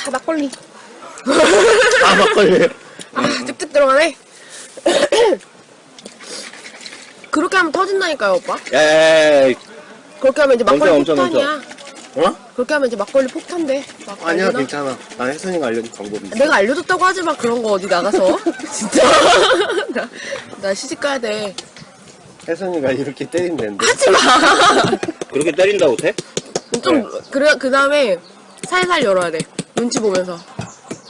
막걸리. 아, 막걸리. 찝찝 들어가네. 그렇게 하면 터진다니까요, 오빠. 에이. 그렇게 하면 이제 막걸리 엄청, 폭탄이야. 어? 그렇게 하면 이제 막걸리 폭탄돼. 아니야, 알구나? 괜찮아. 난 혜선이가 알려준 방법이 있어. 내가 알려줬다고 하지마, 그런 거 어디 나가서. 진짜. 나 시집 가야 돼. 혜선이가 이렇게 때리면 되는데. 하지마! 그렇게 때린다고 돼? 좀, 그래, 그 다음에 살살 열어야 돼. 눈치 보면서.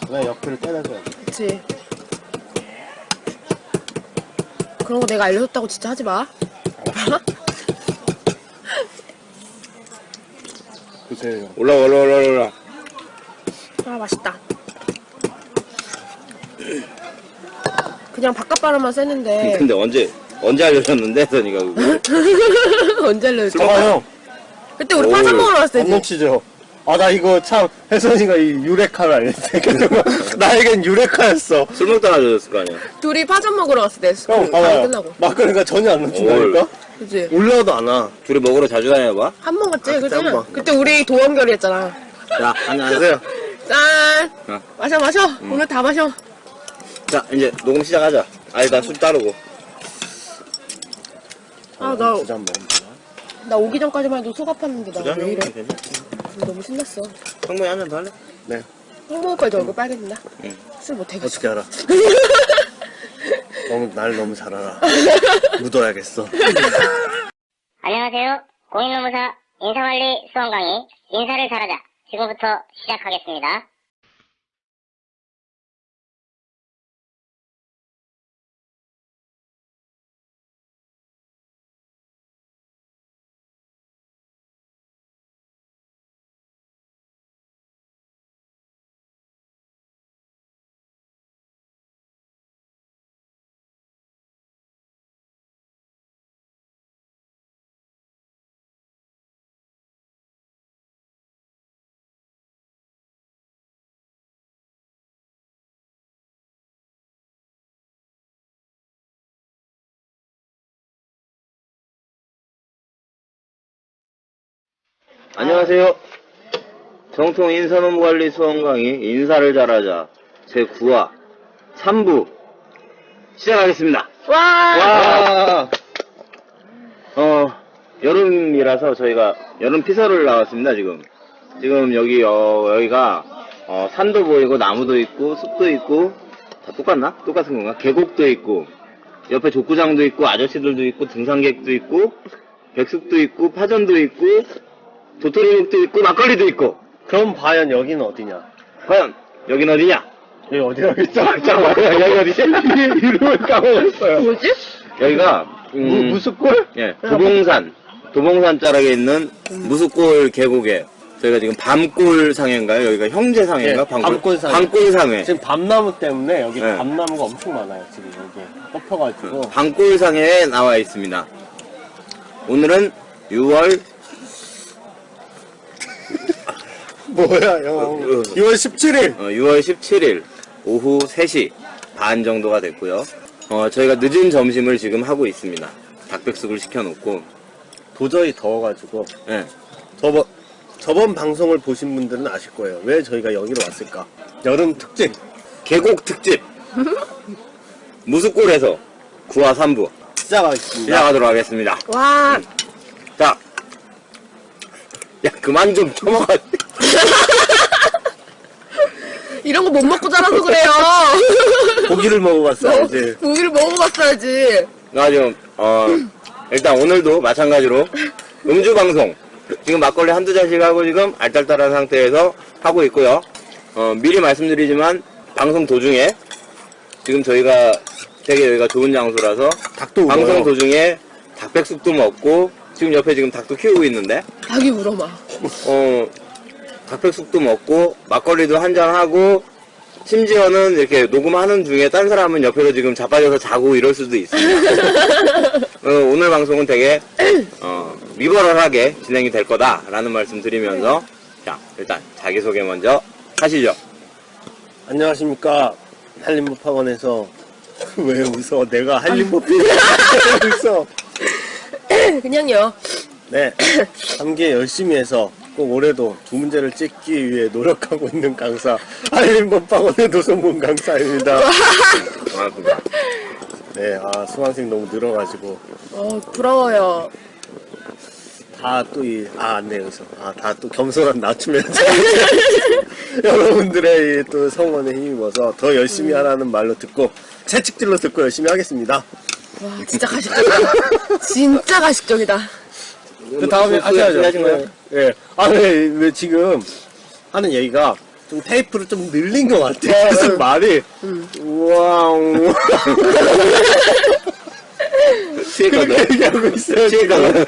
왜 옆으로 때려줘야 돼? 그치. 그런 거 내가 알려줬다고 진짜 하지마. 보세요. 올라. 아, 맛있다. 그냥 바깥 바람만 쐬는데. 근데 언제 알려줬는데, 선이가 그거? 언제 알려줬지? 형. 그때 우리 파전 먹으러 갔을 안 때지. 넘치죠? 아, 나 이거 참, 혜선이가 이 유레카를 알렸대. 나에겐 유레카였어. 술 먹다가 알려줬을 거 아니야. 둘이 파전 먹으러 갔을 때. 형, 그 봐봐요. 끝나고. 막걸리가 전혀 안 넘친다니까? 그치? 올라와도 안 와. 둘이 먹으러 자주 다녀봐. 한 번 갔지, 그때 한 그때는. 번. 그때 우리 도원결이 했잖아. 자, 안녕하세요. 짠! 어. 마셔. 오늘 다 마셔. 자, 이제 녹음 시작하자. 아, 일단 술 따르고. 나 두잔 먹으면 되나? 나 오기 전까지만 해도 속 아팠는데 나 왜 이래? 괜찮지. 너무 신났어. 형모이 한잔 더 할래? 네. 홍보 오빠 이제 얼굴 빨개진다. 응. 술 못해가지고. 어떻게 알아? 날 너무 잘 알아. 묻어야겠어. 안녕하세요. 공인노무사 인사관리 수험 강의 인사를 잘하자. 지금부터 시작하겠습니다. 안녕하세요. 정통 인사노무관리 수험 강의 인사를 잘하자 제9화 3부 시작하겠습니다. 와! 여름이라서 저희가 여름 피서를 나왔습니다. 지금 여기가 산도 보이고 나무도 있고 숲도 있고 다 똑같나? 똑같은 건가? 계곡도 있고 옆에 족구장도 있고 아저씨들도 있고 등산객도 있고 백숙도 있고 파전도 있고 도토리묵도 있고 막걸리도 있고. 그럼 과연 여기는 어디냐? 과연 여긴 어디냐? 여기 어디라겠어? 잠깐만, 여기 어디지? 이름을 까먹었어요. 뭐지? 여기가 무스골? 예, 도봉산 자락에 있는 무스골 계곡에 저희가 지금 밤골 상해인가요? 여기가 형제 상해인가? 예, 밤골 상해. 밤골 상해. 지금 밤나무 때문에 여기 네. 밤나무가 엄청 많아요. 지금 여기 덮여가지고. 밤골 상해에 나와 있습니다. 오늘은 6월 뭐야, 형. 6월 17일. 6월 17일 오후 3시 반 정도가 됐고요. 저희가 늦은 점심을 지금 하고 있습니다. 닭백숙을 시켜놓고. 도저히 더워가지고. 예. 저번 방송을 보신 분들은 아실 거예요. 왜 저희가 여기로 왔을까? 여름 특집. 계곡 특집 무스골에서 9화 3부 시작하겠습니다. 시작하도록 하겠습니다. 와! 자, 야 그만 좀 쳐먹어. 이런 거 못 먹고 자라서 그래요. 고기를 먹어봤어야지. 고기를 먹어봤어야지. 나 지금 일단 오늘도 마찬가지로 음주 방송 지금 막걸리 한두 잔씩 하고 지금 알딸딸한 상태에서 하고 있고요. 미리 말씀드리지만 방송 도중에 지금 저희가 되게 여기가 좋은 장소라서 닭도 방송 울어요. 도중에 닭백숙도 먹고 지금 옆에 지금 닭도 키우고 있는데 닭이 울어마. 닭백숙도 먹고 막걸리도 한잔하고 심지어는 이렇게 녹음하는 중에 딴 사람은 옆에서 지금 자빠져서 자고 이럴 수도 있습니다. 오늘 방송은 되게 리버럴하게 진행이 될 거다라는 말씀 드리면서 자 일단 자기소개 먼저 하시죠. 안녕하십니까. 한림법학원에서 왜 웃어? 내가 한림법이 왜 웃어? 그냥요. 네. 함께 열심히 해서 꼭 올해도 두 문제를 찍기 위해 노력하고 있는 강사 한림번방원의 노성문 강사입니다. 반갑습니다. 네, 수강생 너무 늘어가지고 부러워요. 다 또 네, 여기서 다 또 겸손한 낮춤에 여러분들의 또 성원에 힘입어서 더 열심히 하라는 말로 듣고 채찍질로 듣고 열심히 하겠습니다. 와, 진짜 가식적이다. 진짜 가식적이다. 그 다음에 하셔야죠. 하신 거예요? 예. 왜 지금 하는 얘기가 좀 테이프를 좀 늘린 것 같아. 무슨 말이. 와우. 취했거든. 얘기하고 있어요. 취했거든.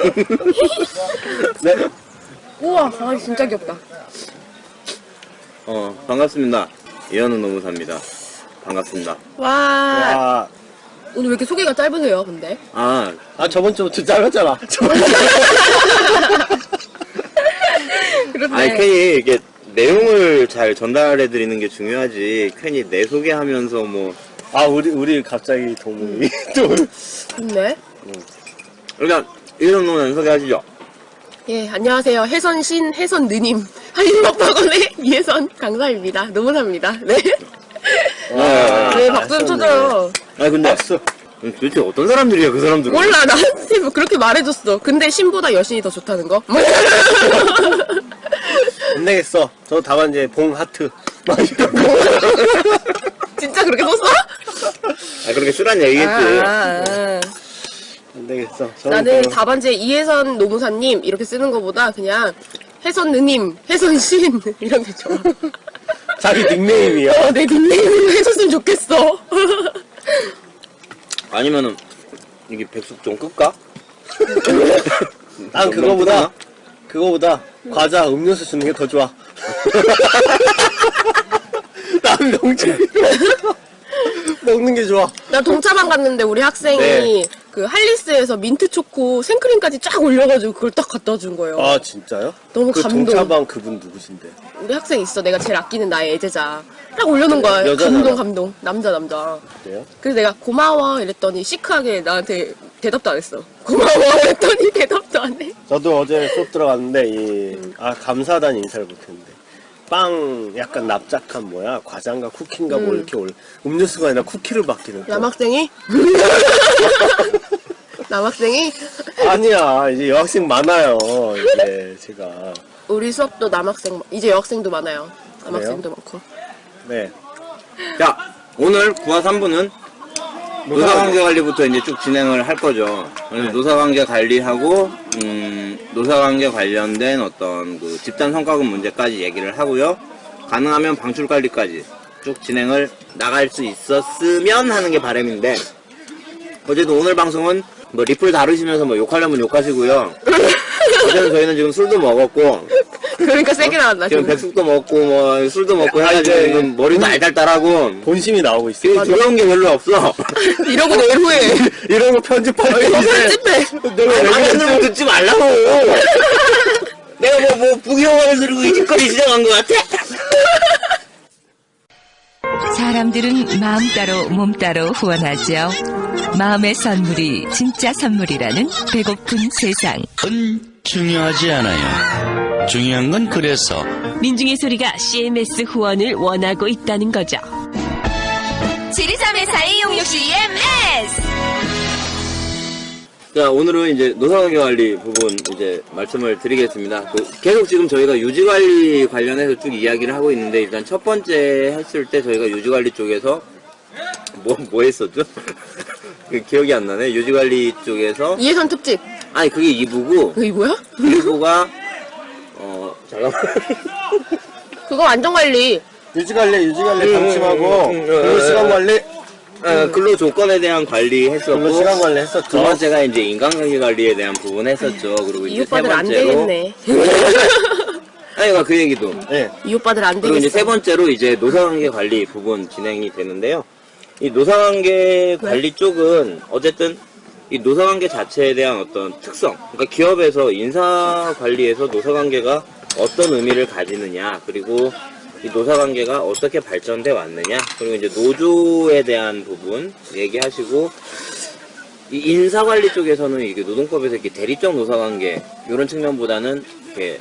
네. 우와, 강아지 진짜 귀엽다. 반갑습니다. 이현우 노무사입니다. 반갑습니다. 와, 오늘 왜 이렇게 소개가 짧으세요, 근데? 저번 주부터 짧았잖아. 그렇네. 아니, 괜히 이게 내용을 잘 전달해드리는 게 중요하지. 괜히 내 소개하면서 뭐. 우리 갑자기 동물이 또. 좋네. 일단, 이현우 노무사 소개하시죠. 예, 안녕하세요. 해선신, 해선느님. 한림번방원의 이혜선 강사입니다. 노무사입니다. 네. 네, 박수 좀 쳐줘요. 근데. 도대체 어떤 사람들이야, 그 사람들은? 몰라, 나한테 뭐 그렇게 말해줬어. 근데 신보다 여신이 더 좋다는 거? 안 되겠어. 저 답안지에 봉 하트. 진짜 그렇게 썼어? 그렇게 쓰란 얘기겠지. 안 되겠어. 나는 답안지에 이혜선 노무사님 이렇게 쓰는 거보다 그냥 해선느님, 해선신 이런 게 좋아. 자기 닉네임이야. 내 닉네임으로 해줬으면 좋겠어. 아니면은, 이게 백숙 좀 끌까? 난 그거보다 과자 음료수 주는 게 더 좋아. 난 명절 먹는 게 좋아. 나 동차방 갔는데 우리 학생이 네. 그 할리스에서 민트 초코 생크림까지 쫙 올려가지고 그걸 딱 갖다 준 거예요. 진짜요? 너무 그 감동. 동차방 그분 누구신데? 우리 학생 있어. 내가 제일 아끼는 나의 애제자. 딱 올려놓은 거야. 여자잖아. 감동. 남자. 그래요? 그래서 내가 고마워 이랬더니 시크하게 나한테 대답도 안 했어. 고마워 이랬더니 대답도 안 해. 저도 어제 수업 들어갔는데 감사하다는 인사를 못했는데 빵 약간 납작한 과자인가 쿠키인가 뭐 이렇게 음료수가 아니라 쿠키를 맡기는 거. 남학생이? 남학생이? 아니야, 이제 여학생 많아요. 이제 제가 우리 수업도 남학생 이제 여학생도 많아요. 남학생도 많고. 네. 자, 오늘 9화 3부는 노사관계 관리부터 이제 쭉 진행을 할 거죠. 그래서 노사관계 관리하고, 노사관계 관련된 어떤 그 집단 성과금 문제까지 얘기를 하고요. 가능하면 방출 관리까지 쭉 진행을 나갈 수 있었으면 하는 게 바람인데, 어제도 오늘 방송은 뭐 리플 다루시면서 뭐 욕하려면 욕하시고요. 어제는 저희는 지금 술도 먹었고, 그러니까 세게 나왔나 지금 백숙도 먹고 뭐 술도 먹고 해가지고 이제 지금 머리도 알달달하고 본심이 나오고 있어요. 지금 들어온 게 별로 없어. 이러고 내일 후에 이런 거 편집할 때 편집해. 내가 방송을 듣지 말라고. 내가 뭐 부귀영화를 누리고 이 짓거리 시작한 것 같아? 사람들은 마음 따로 몸 따로 후원하죠. 마음의 선물이 진짜 선물이라는 배고픈 세상. 은 중요하지 않아요. 중요한 건 그래서 민중의 소리가 CMS 후원을 원하고 있다는 거죠. 723-4266 CMS! 자, 오늘은 이제 노사관계 관리 부분 이제 말씀을 드리겠습니다. 계속 지금 저희가 유지관리 관련해서 쭉 이야기를 하고 있는데, 일단 첫 번째 했을 때 저희가 유지관리 쪽에서 뭐 했었죠? 기억이 안 나네. 유지관리 쪽에서 이혜선 특집. 아니 그게 2부고 그게 뭐야? 1부가 잠깐만. 그거 안전관리. 유지관리 방침하고 근로시간관리 근로 조건에 대한 관리 했었고, 근로시간관리 했었죠. 두 번째가 이제 인간관계 관리에 대한 부분 했었죠. 그리고 이 이제 세 오빠들 안 번째로 되겠네. 아니 그 얘기도. 네. 이 오빠들 안 그리고 이제 되겠어. 세 번째로 이제 노사관계 관리 부분 진행이 되는데요. 이 노사관계 관리 쪽은 어쨌든 이 노사관계 자체에 대한 어떤 특성, 그러니까 기업에서 인사관리에서 노사관계가 어떤 의미를 가지느냐, 그리고 이 노사관계가 어떻게 발전돼 왔느냐, 그리고 이제 노조에 대한 부분 얘기하시고, 이 인사관리 쪽에서는 이게 노동법에서 이렇게 대리적 노사관계 이런 측면보다는 이렇게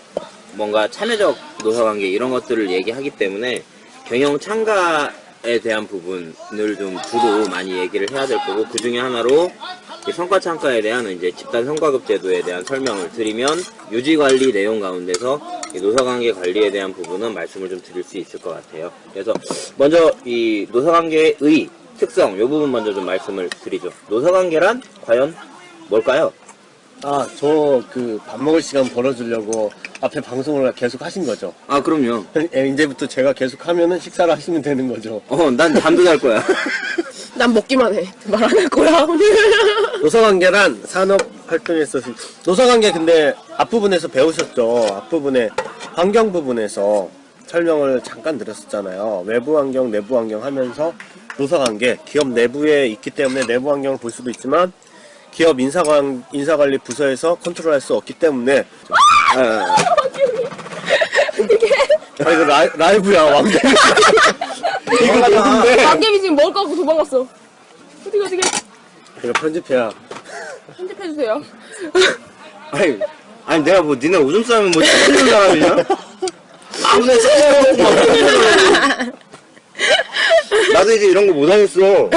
뭔가 참여적 노사관계 이런 것들을 얘기하기 때문에 경영 참가에 대한 부분을 좀 주로 많이 얘기를 해야 될 거고, 그 중에 하나로 이 성과 참가에 대한 이제 집단 성과급 제도에 대한 설명을 드리면 유지 관리 내용 가운데서 이 노사관계 관리에 대한 부분은 말씀을 좀 드릴 수 있을 것 같아요. 그래서 먼저 이 노사관계의 특성, 이 부분 먼저 좀 말씀을 드리죠. 노사관계란 과연 뭘까요? 아, 저 그 밥 먹을 시간 벌어주려고 앞에 방송을 계속 하신 거죠? 아, 그럼요. 이제부터 제가 계속 하면은 식사를 하시면 되는 거죠? 난 잠도 잘 거야. 난 먹기만 해. 말 안 할 거야. 노사관계란 산업활동에서 노사관계 근데 앞부분에서 배우셨죠? 앞부분에 환경 부분에서 설명을 잠깐 드렸었잖아요. 외부 환경, 내부 환경 하면서 노사관계, 기업 내부에 있기 때문에 내부 환경을 볼 수도 있지만 기업 인사관리 부서에서 컨트롤할 수 없기 때문에 이거 라이브야 왕개미 이거 누군데? 왕개미 지금 먹을 거 갖고 도망갔어. 어디. 이거 편집해야. 편집해주세요. 아니 내가 뭐 니네 오줌 싸면 뭐 죽는 사람이냐? 아무나 싸먹고 막 나도 이제 이런 거 못하겠어.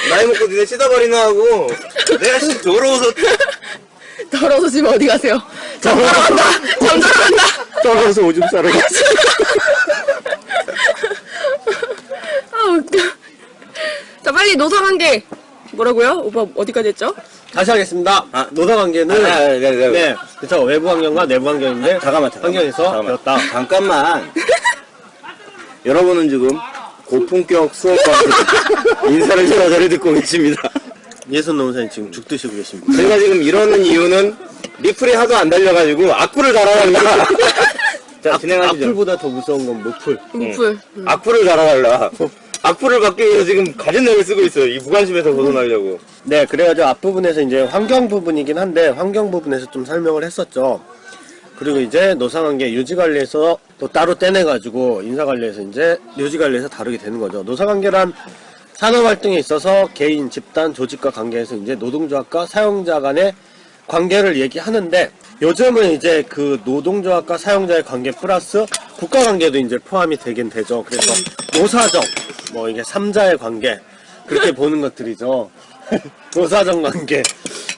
나이 먹고 니네 씻어버리나 하고 내가 진짜 더러워서 지금 어디 가세요? 잠자러 간다. 떨어서 오줌 싸러 갔어. 아 웃겨. 자 빨리 노사관계 뭐라고요? 오빠 어디까지 했죠? 다시 하겠습니다. 노사관계는 네, 그렇죠. 외부 환경과 내부 환경인데 잠깐만. 환경에서 배웠다. 잠깐만. 여러분은 지금 고품격 수업과 인사를 잘잘 듣고 계십니다. 예선 노무사님 지금 죽 드시고 계십니다. 제가 지금 이러는 이유는 리플이 하도 안 달려가지고 악플을 달아달라. 자, 진행하시죠. 악플보다 더 무서운 건 무플. 무플. 악플을 달아달라. 악플을 받기 위해서 지금 가진 뇌를 쓰고 있어요. 이 무관심에서 벗어나려고. 네, 그래가지고 앞부분에서 이제 환경 부분이긴 한데 환경 부분에서 좀 설명을 했었죠. 그리고 이제 노사관계 유지관리에서 또 따로 떼내가지고 인사관리에서 이제 유지관리에서 다루게 되는 거죠. 노사관계란 산업활동에 있어서 개인, 집단, 조직과 관계에서 이제 노동조합과 사용자 간의 관계를 얘기하는데 요즘은 이제 그 노동조합과 사용자의 관계 플러스 국가관계도 이제 포함이 되긴 되죠. 그래서 노사정, 뭐 이게 삼자의 관계 그렇게 보는 것들이죠. 노사정 관계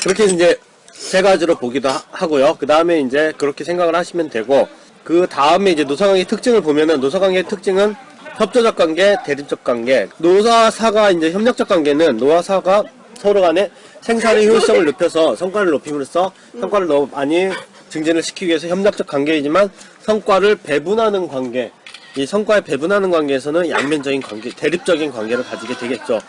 그렇게 이제 세 가지로 보기도 하고요. 그 다음에 이제 그렇게 생각을 하시면 되고 그 다음에 이제 노사관계 특징을 보면은 노사관계의 특징은 협조적 관계, 대립적 관계. 노사사가 이제 협력적 관계는 노사가 서로 간에 생산의 효율성을 높여서 성과를 높임으로써 성과를 너무 많이 증진을 시키기 위해서 협력적 관계이지만 성과를 배분하는 관계. 이 성과에 배분하는 관계에서는 양면적인 관계, 대립적인 관계를 가지게 되겠죠.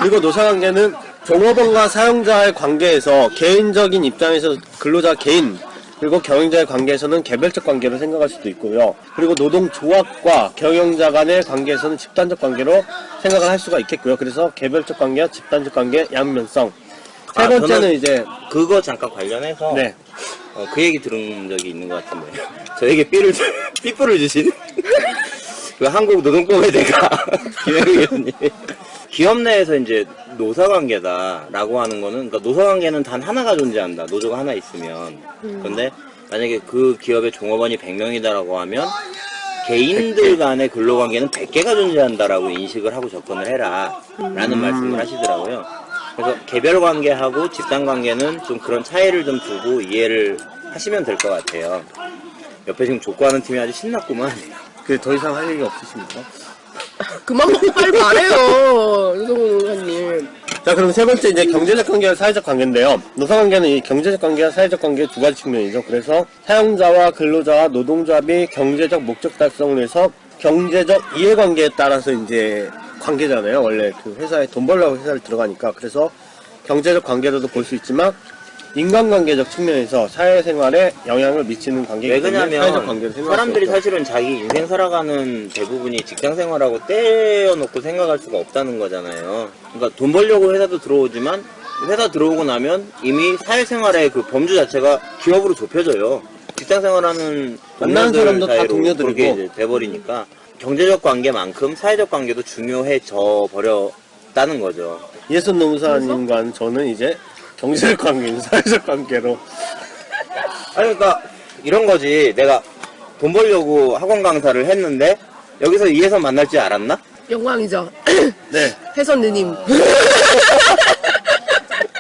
그리고 노사관계는 종업원과 사용자의 관계에서 개인적인 입장에서 근로자 개인, 그리고 경영자의 관계에서는 개별적 관계로 생각할 수도 있고요. 그리고 노동조합과 경영자 간의 관계에서는 집단적 관계로 생각을 할 수가 있겠고요. 그래서 개별적 관계와 집단적 관계, 양면성. 세 번째는 이제 그거 잠깐 관련해서 네. 그 얘기 들은 적이 있는 것 같은데 저에게 삐뿔을 주신 그 한국노동법의 대가 김혜국 교수님. 기업 내에서 이제 노사관계다라고 하는 거는, 그러니까 노사관계는 단 하나가 존재한다. 노조가 하나 있으면. 근데 만약에 그 기업의 종업원이 100명이다라고 하면 개인들 간의 근로관계는 100개가 존재한다라고 인식을 하고 접근을 해라 라는 말씀을 하시더라고요. 그래서 개별관계하고 집단관계는 좀 그런 차이를 좀 두고 이해를 하시면 될 것 같아요. 옆에 지금 족구하는 팀이 아주 신났구만. 그 더 이상 할 얘기 없으십니까? 그만 먹고 빨리 말해요. 유성훈 의원님. 자, 그럼 세 번째 이제 경제적 관계와 사회적 관계인데요. 노사관계는 이 경제적 관계와 사회적 관계 두 가지 측면이죠. 그래서 사용자와 근로자와 노동조합이 경제적 목적 달성을 위해서 경제적 이해관계에 따라서 이제 관계잖아요. 원래 그 회사에 돈 벌려고 회사를 들어가니까. 그래서 경제적 관계로도 볼 수 있지만 인간관계적 측면에서 사회생활에 영향을 미치는 관계이기 왜 때문에 그러냐면 사회적 관계를 생각할 사람들이 수 없죠. 사실은 자기 인생 살아가는 대부분이 직장생활하고 떼어놓고 생각할 수가 없다는 거잖아요. 그러니까 돈 벌려고 회사도 들어오지만 회사 들어오고 나면 이미 사회생활의 그 범주 자체가 기업으로 좁혀져요. 직장생활하는 만나는 사람도 다 동료들이고. 그렇게 이제 돼버리니까 경제적 관계만큼 사회적 관계도 중요해져 버렸다는 거죠. 예선 노무사님과는 저는 이제 경제적 관계는 사회적 관계로 아니 그러니까 이런 거지. 내가 돈 벌려고 학원 강사를 했는데 여기서 이혜선 만날 줄 알았나? 영광이죠. 네. 혜선 누님.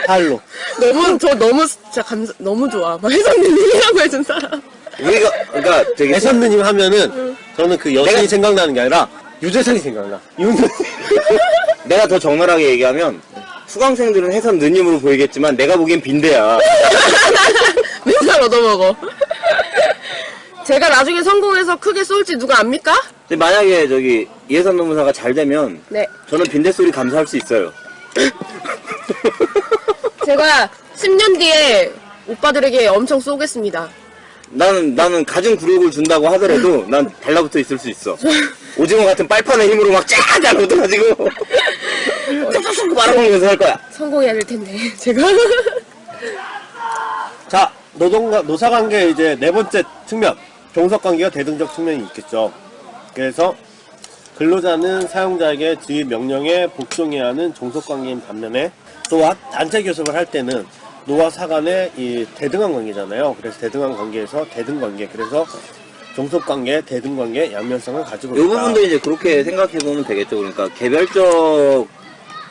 팔로. 너무 진짜 너무 좋아. 막 혜선 누님이라고 해준 사람. 우리가 그러니까 되게 해선느님 하면은 저는 그 여신이 내가- 생각나는 게 아니라 유재석이 생각나. 내가 더 적나라하게 얘기하면 수강생들은 혜선 누님으로 보이겠지만 내가 보기엔 빈대야. 맨날 얻어먹어. 제가 나중에 성공해서 크게 쏠지 누가 압니까? 근데 만약에 저기 이혜선 노무사가 잘 되면 네. 저는 빈대 소리 감수할 수 있어요. 제가 10년 뒤에 오빠들에게 엄청 쏘겠습니다. 나는 가진 굴욕을 준다고 하더라도 난 달라붙어 있을 수 있어. 오징어 같은 빨판의 힘으로 막 쫙 달라붙어가지고 쭉 말아먹으면서 할 거야. 성공해야 될 텐데, 제가. 자, 노사관계 이제 네 번째 측면. 종속관계가 대등적 측면이 있겠죠. 그래서 근로자는 사용자에게 지휘 명령에 복종해야 하는 종속관계인 반면에 또 단체 교섭을 할 때는 노와 사 간의 이 대등한 관계잖아요. 그래서 대등한 관계에서 대등관계, 그래서 종속관계, 대등관계, 양면성을 가지고 이 있다. 부분도 이제 그렇게 생각해보면 되겠죠. 그러니까 개별적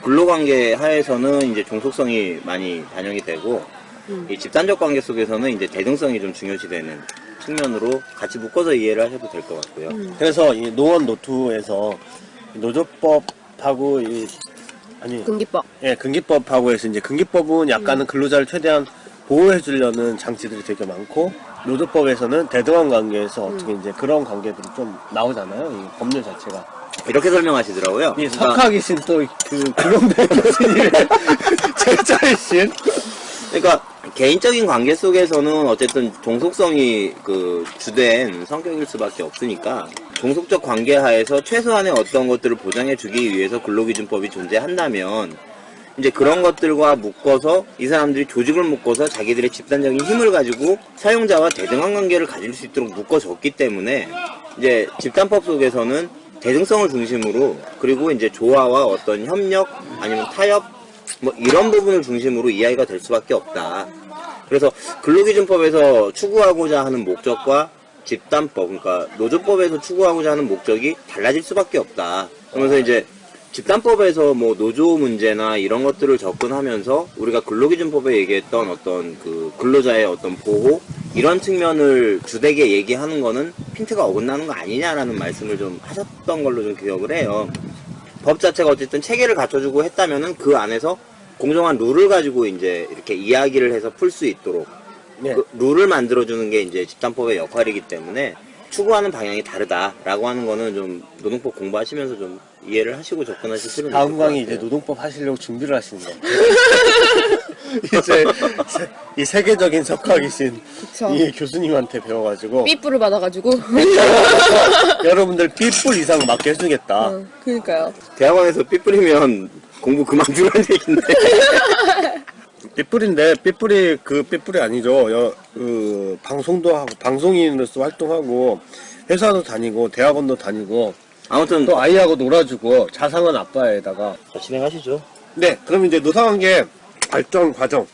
근로관계 하에서는 이제 종속성이 많이 반영이 되고 이 집단적 관계 속에서는 이제 대등성이 좀 중요시되는 측면으로 같이 묶어서 이해를 하셔도 될 것 같고요. 그래서 이 노원 노투에서 노조법하고 금기법. 예, 근기법하고 해서 이제 근기법은 약간은 근로자를 최대한 보호해 주려는 장치들이 되게 많고 노조법에서는 대등한 관계에서 어떻게 이제 그런 관계들이 좀 나오잖아요. 이 법률 자체가. 이렇게 설명하시더라고요. 이 그러니까 석학이신 또 그 김용대 교수님의 제자이신. 그러니까 개인적인 관계 속에서는 어쨌든 종속성이 그 주된 성격일 수밖에 없으니까 종속적 관계 하에서 최소한의 어떤 것들을 보장해 주기 위해서 근로기준법이 존재한다면 이제 그런 것들과 묶어서 이 사람들이 조직을 묶어서 자기들의 집단적인 힘을 가지고 사용자와 대등한 관계를 가질 수 있도록 묶어줬기 때문에 이제 집단법 속에서는 대등성을 중심으로 그리고 이제 조화와 어떤 협력 아니면 타협 뭐 이런 부분을 중심으로 이야기가 될 수밖에 없다. 그래서 근로기준법에서 추구하고자 하는 목적과 집단법, 그러니까 노조법에서 추구하고자 하는 목적이 달라질 수밖에 없다. 그러면서 이제 집단법에서 뭐 노조 문제나 이런 것들을 접근하면서 우리가 근로기준법에 얘기했던 어떤 그 근로자의 어떤 보호 이런 측면을 주되게 얘기하는 거는 핀트가 어긋나는 거 아니냐라는 말씀을 좀 하셨던 걸로 좀 기억을 해요. 법 자체가 어쨌든 체계를 갖춰주고 했다면은 그 안에서 공정한 룰을 가지고 이제 이렇게 이야기를 해서 풀 수 있도록 네. 그 룰을 만들어주는 게 이제 집단법의 역할이기 때문에 추구하는 방향이 다르다라고 하는 거는 좀 노동법 공부하시면서 좀 이해를 하시고 접근하실 필요는 있을 것 다음 강의 같아요. 이제 노동법 하시려고 준비를 하시는 거예요. 이제 이 세계적인 석학이신 그쵸. 이 교수님한테 배워가지고 삐뿔을 받아가지고. 여러분들 삐뿔 이상 맞게 해주겠다. 그니까요. 대학원에서 삐뿌리면 공부 그만두라는 얘긴데. 삐뿔인데 삐뿔이 그 삐뿔이 아니죠. 그 방송도 하고 방송인으로서 활동하고 회사도 다니고 대학원도 다니고 아무튼 또 아이하고 놀아주고 자상한 아빠에다가. 자, 진행하시죠. 네, 그럼 이제 노사관계 발전 과정.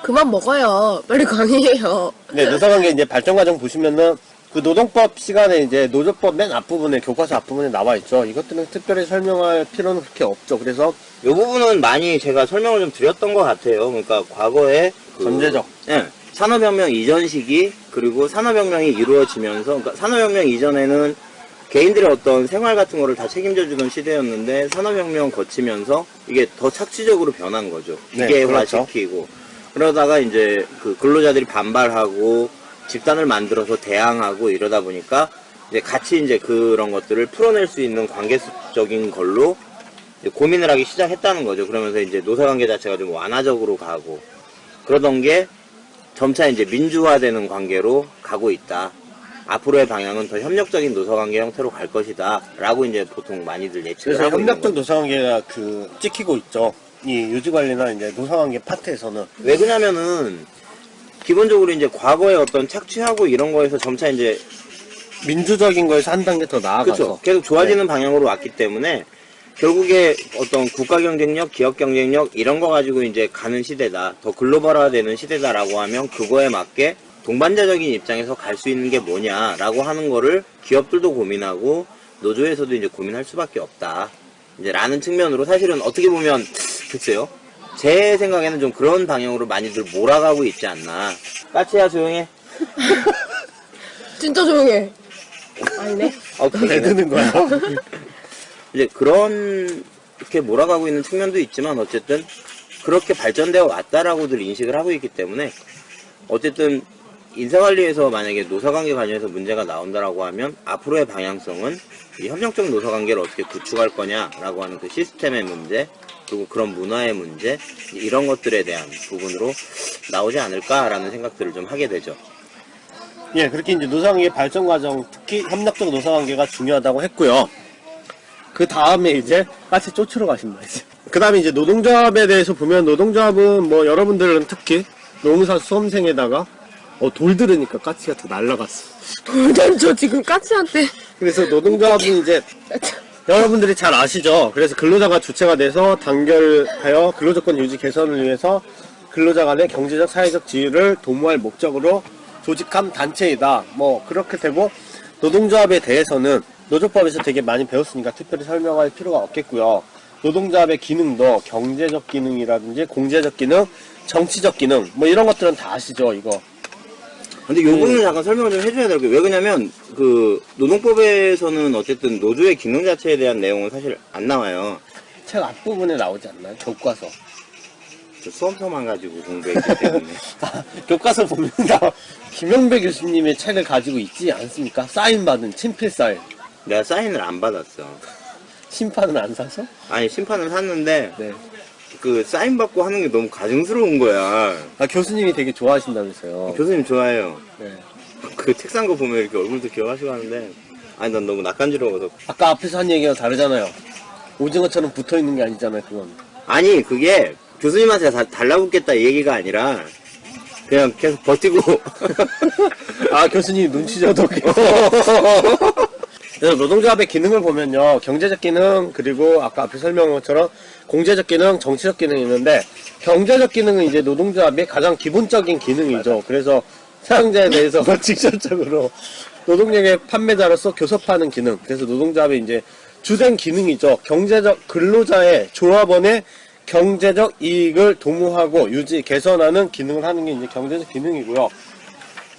그만 먹어요. 빨리 강의해요. 네, 노사관계 이제 발전 과정 보시면은 그 노동법 시간에 이제 노조법 맨 앞부분에 교과서 앞부분에 나와 있죠. 이것들은 특별히 설명할 필요는 그렇게 없죠. 그래서 이 부분은 많이 제가 설명을 좀 드렸던 것 같아요. 그러니까 과거에 전제적. 예, 산업혁명 이전 시기 그리고 산업혁명이 이루어지면서 그러니까 산업혁명 이전에는 개인들의 어떤 생활 같은 거를 다 책임져 주던 시대였는데 산업혁명 거치면서 이게 더 착취적으로 변한 거죠. 네, 기계화시키고 그러다가 이제 그 근로자들이 반발하고 집단을 만들어서 대항하고 이러다 보니까 이제 같이 이제 그런 것들을 풀어낼 수 있는 관계적인 걸로 이제 고민을 하기 시작했다는 거죠. 그러면서 이제 노사관계 자체가 좀 완화적으로 가고 그러던 게 점차 이제 민주화되는 관계로 가고 있다. 앞으로의 방향은 더 협력적인 노사관계 형태로 갈 것이다. 라고 이제 보통 많이들 예측을 그래서 하고 있는 협력적 거죠. 노사관계가 그 찍히고 있죠. 이 유지관리나 이제 노사관계 파트에서는. 왜 그러냐면은 기본적으로 이제 과거의 어떤 착취하고 이런 거에서 점차 이제 민주적인 거에서 한 단계 더 나아가서. 그렇죠. 계속 좋아지는 방향으로 왔기 때문에 결국에 어떤 국가 경쟁력, 기업 경쟁력 이런 거 가지고 이제 가는 시대다. 더 글로벌화되는 시대다라고 하면 그거에 맞게 동반자적인 입장에서 갈 수 있는 게 뭐냐라고 하는 거를 기업들도 고민하고 노조에서도 이제 고민할 수밖에 없다. 이제 라는 측면으로 사실은 어떻게 보면 글쎄요. 제 생각에는 좀 그런 방향으로 많이들 몰아가고 있지 않나. 까치야 조용해. 진짜 조용해. 아니네. 왜 드는 거야? 이제 그런 이렇게 몰아가고 있는 측면도 있지만 어쨌든 그렇게 발전되어 왔다라고들 인식을 하고 있기 때문에 어쨌든 인사관리에서 만약에 노사관계 관련해서 문제가 나온다라고 하면 앞으로의 방향성은 이 협력적 노사관계를 어떻게 구축할 거냐라고 하는 그 시스템의 문제 그리고 그런 문화의 문제 이런 것들에 대한 부분으로 나오지 않을까라는 생각들을 좀 하게 되죠. 예, 그렇게 이제 노사관계 발전 과정, 특히 협력적 노사관계가 중요하다고 했고요. 그 다음에 이제 까치 쫓으러 가신다, 이제. 그 다음에 이제 노동조합에 대해서 보면, 노동조합은 뭐 여러분들은 특히 노무사 수험생에다가 돌 들으니까 까치가 더 날라갔어. 돌 저 지금 까치한테. 그래서 노동조합은 이제 여러분들이 잘 아시죠? 그래서 근로자가 주체가 돼서 단결하여 근로조건 유지 개선을 위해서 근로자 간의 경제적, 사회적 지위를 도모할 목적으로 조직한 단체이다. 뭐 그렇게 되고 노동조합에 대해서는 노조법에서 되게 많이 배웠으니까 특별히 설명할 필요가 없겠고요. 노동조합의 기능도 경제적 기능이라든지 공제적 기능, 정치적 기능 뭐 이런 것들은 다 아시죠, 이거. 근데 요 부분은 잠깐 설명을 좀 해줘야 될 거예요. 왜 그러냐면 그 노동법에서는 어쨌든 노조의 기능 자체에 대한 내용은 사실 안 나와요. 책 앞부분에 나오지 않나요? 교과서. 저 수험서만 가지고 공부했기 때문에. 교과서 보면 다 김영배 교수님의 책을 가지고 있지 않습니까? 사인받은 친필 사인. 내가 사인을 안 받았어. 심판은 안 사서? 아니 심판을 샀는데 네. 그 사인 받고 하는 게 너무 가증스러운 거야. 아, 교수님이 되게 좋아하신다면서요. 교수님 좋아해요. 네. 그 책 산 거 보면 이렇게 얼굴도 기억하시고 하는데 아니 난 너무 낯간지러워서. 아까 앞에서 한 얘기가 다르잖아요. 오징어처럼 붙어 있는 게 아니잖아요, 그건. 아니 그게 교수님한테 달라붙겠다 이 얘기가 아니라 그냥 계속 버티고. 아, 교수님 눈치 줘도. 그래서 노동조합의 기능을 보면요, 경제적 기능, 그리고 아까 앞에 설명한 것처럼 공제적 기능, 정치적 기능이 있는데, 경제적 기능은 이제 노동조합의 가장 기본적인 기능이죠. 그래서 사용자에 대해서 직접적으로 노동력의 판매자로서 교섭하는 기능. 그래서 노동조합의 이제 주된 기능이죠. 경제적, 근로자의 조합원의 경제적 이익을 도모하고 유지, 개선하는 기능을 하는 게 이제 경제적 기능이고요.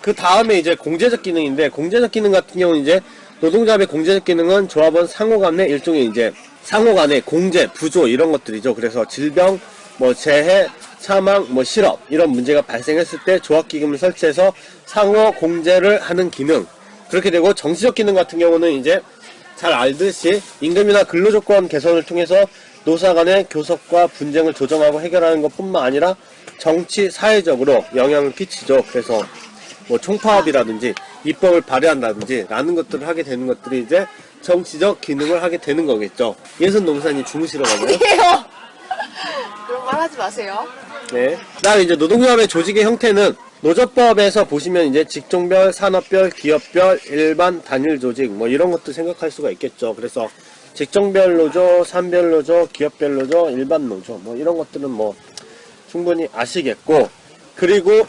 그 다음에 이제 공제적 기능인데, 공제적 기능 같은 경우는 이제 노동조합의 공제적 기능은 조합원 상호 간의 일종의 이제 상호 간의 공제, 부조 이런 것들이죠. 그래서 질병, 뭐 재해, 사망, 뭐 실업 이런 문제가 발생했을 때 조합기금을 설치해서 상호 공제를 하는 기능. 그렇게 되고 정치적 기능 같은 경우는 이제 잘 알듯이 임금이나 근로조건 개선을 통해서 노사 간의 교섭과 분쟁을 조정하고 해결하는 것뿐만 아니라 정치, 사회적으로 영향을 끼치죠. 그래서 뭐 총파업이라든지 입법을 발의한다든지 라는 것들을 하게 되는 것들이 이제 정치적 기능을 하게 되는 거겠죠. 예선 노무사님 주무시러 가나요? 아니에요. 그런 말 하지 마세요. 네. 그다음에 이제 노동조합의 조직의 형태는 노조법에서 보시면 이제 직종별, 산업별, 기업별, 일반 단일 조직 뭐 이런 것도 생각할 수가 있겠죠. 그래서 직종별 노조, 산별 노조, 기업별 노조, 일반 노조 뭐 이런 것들은 뭐 충분히 아시겠고, 그리고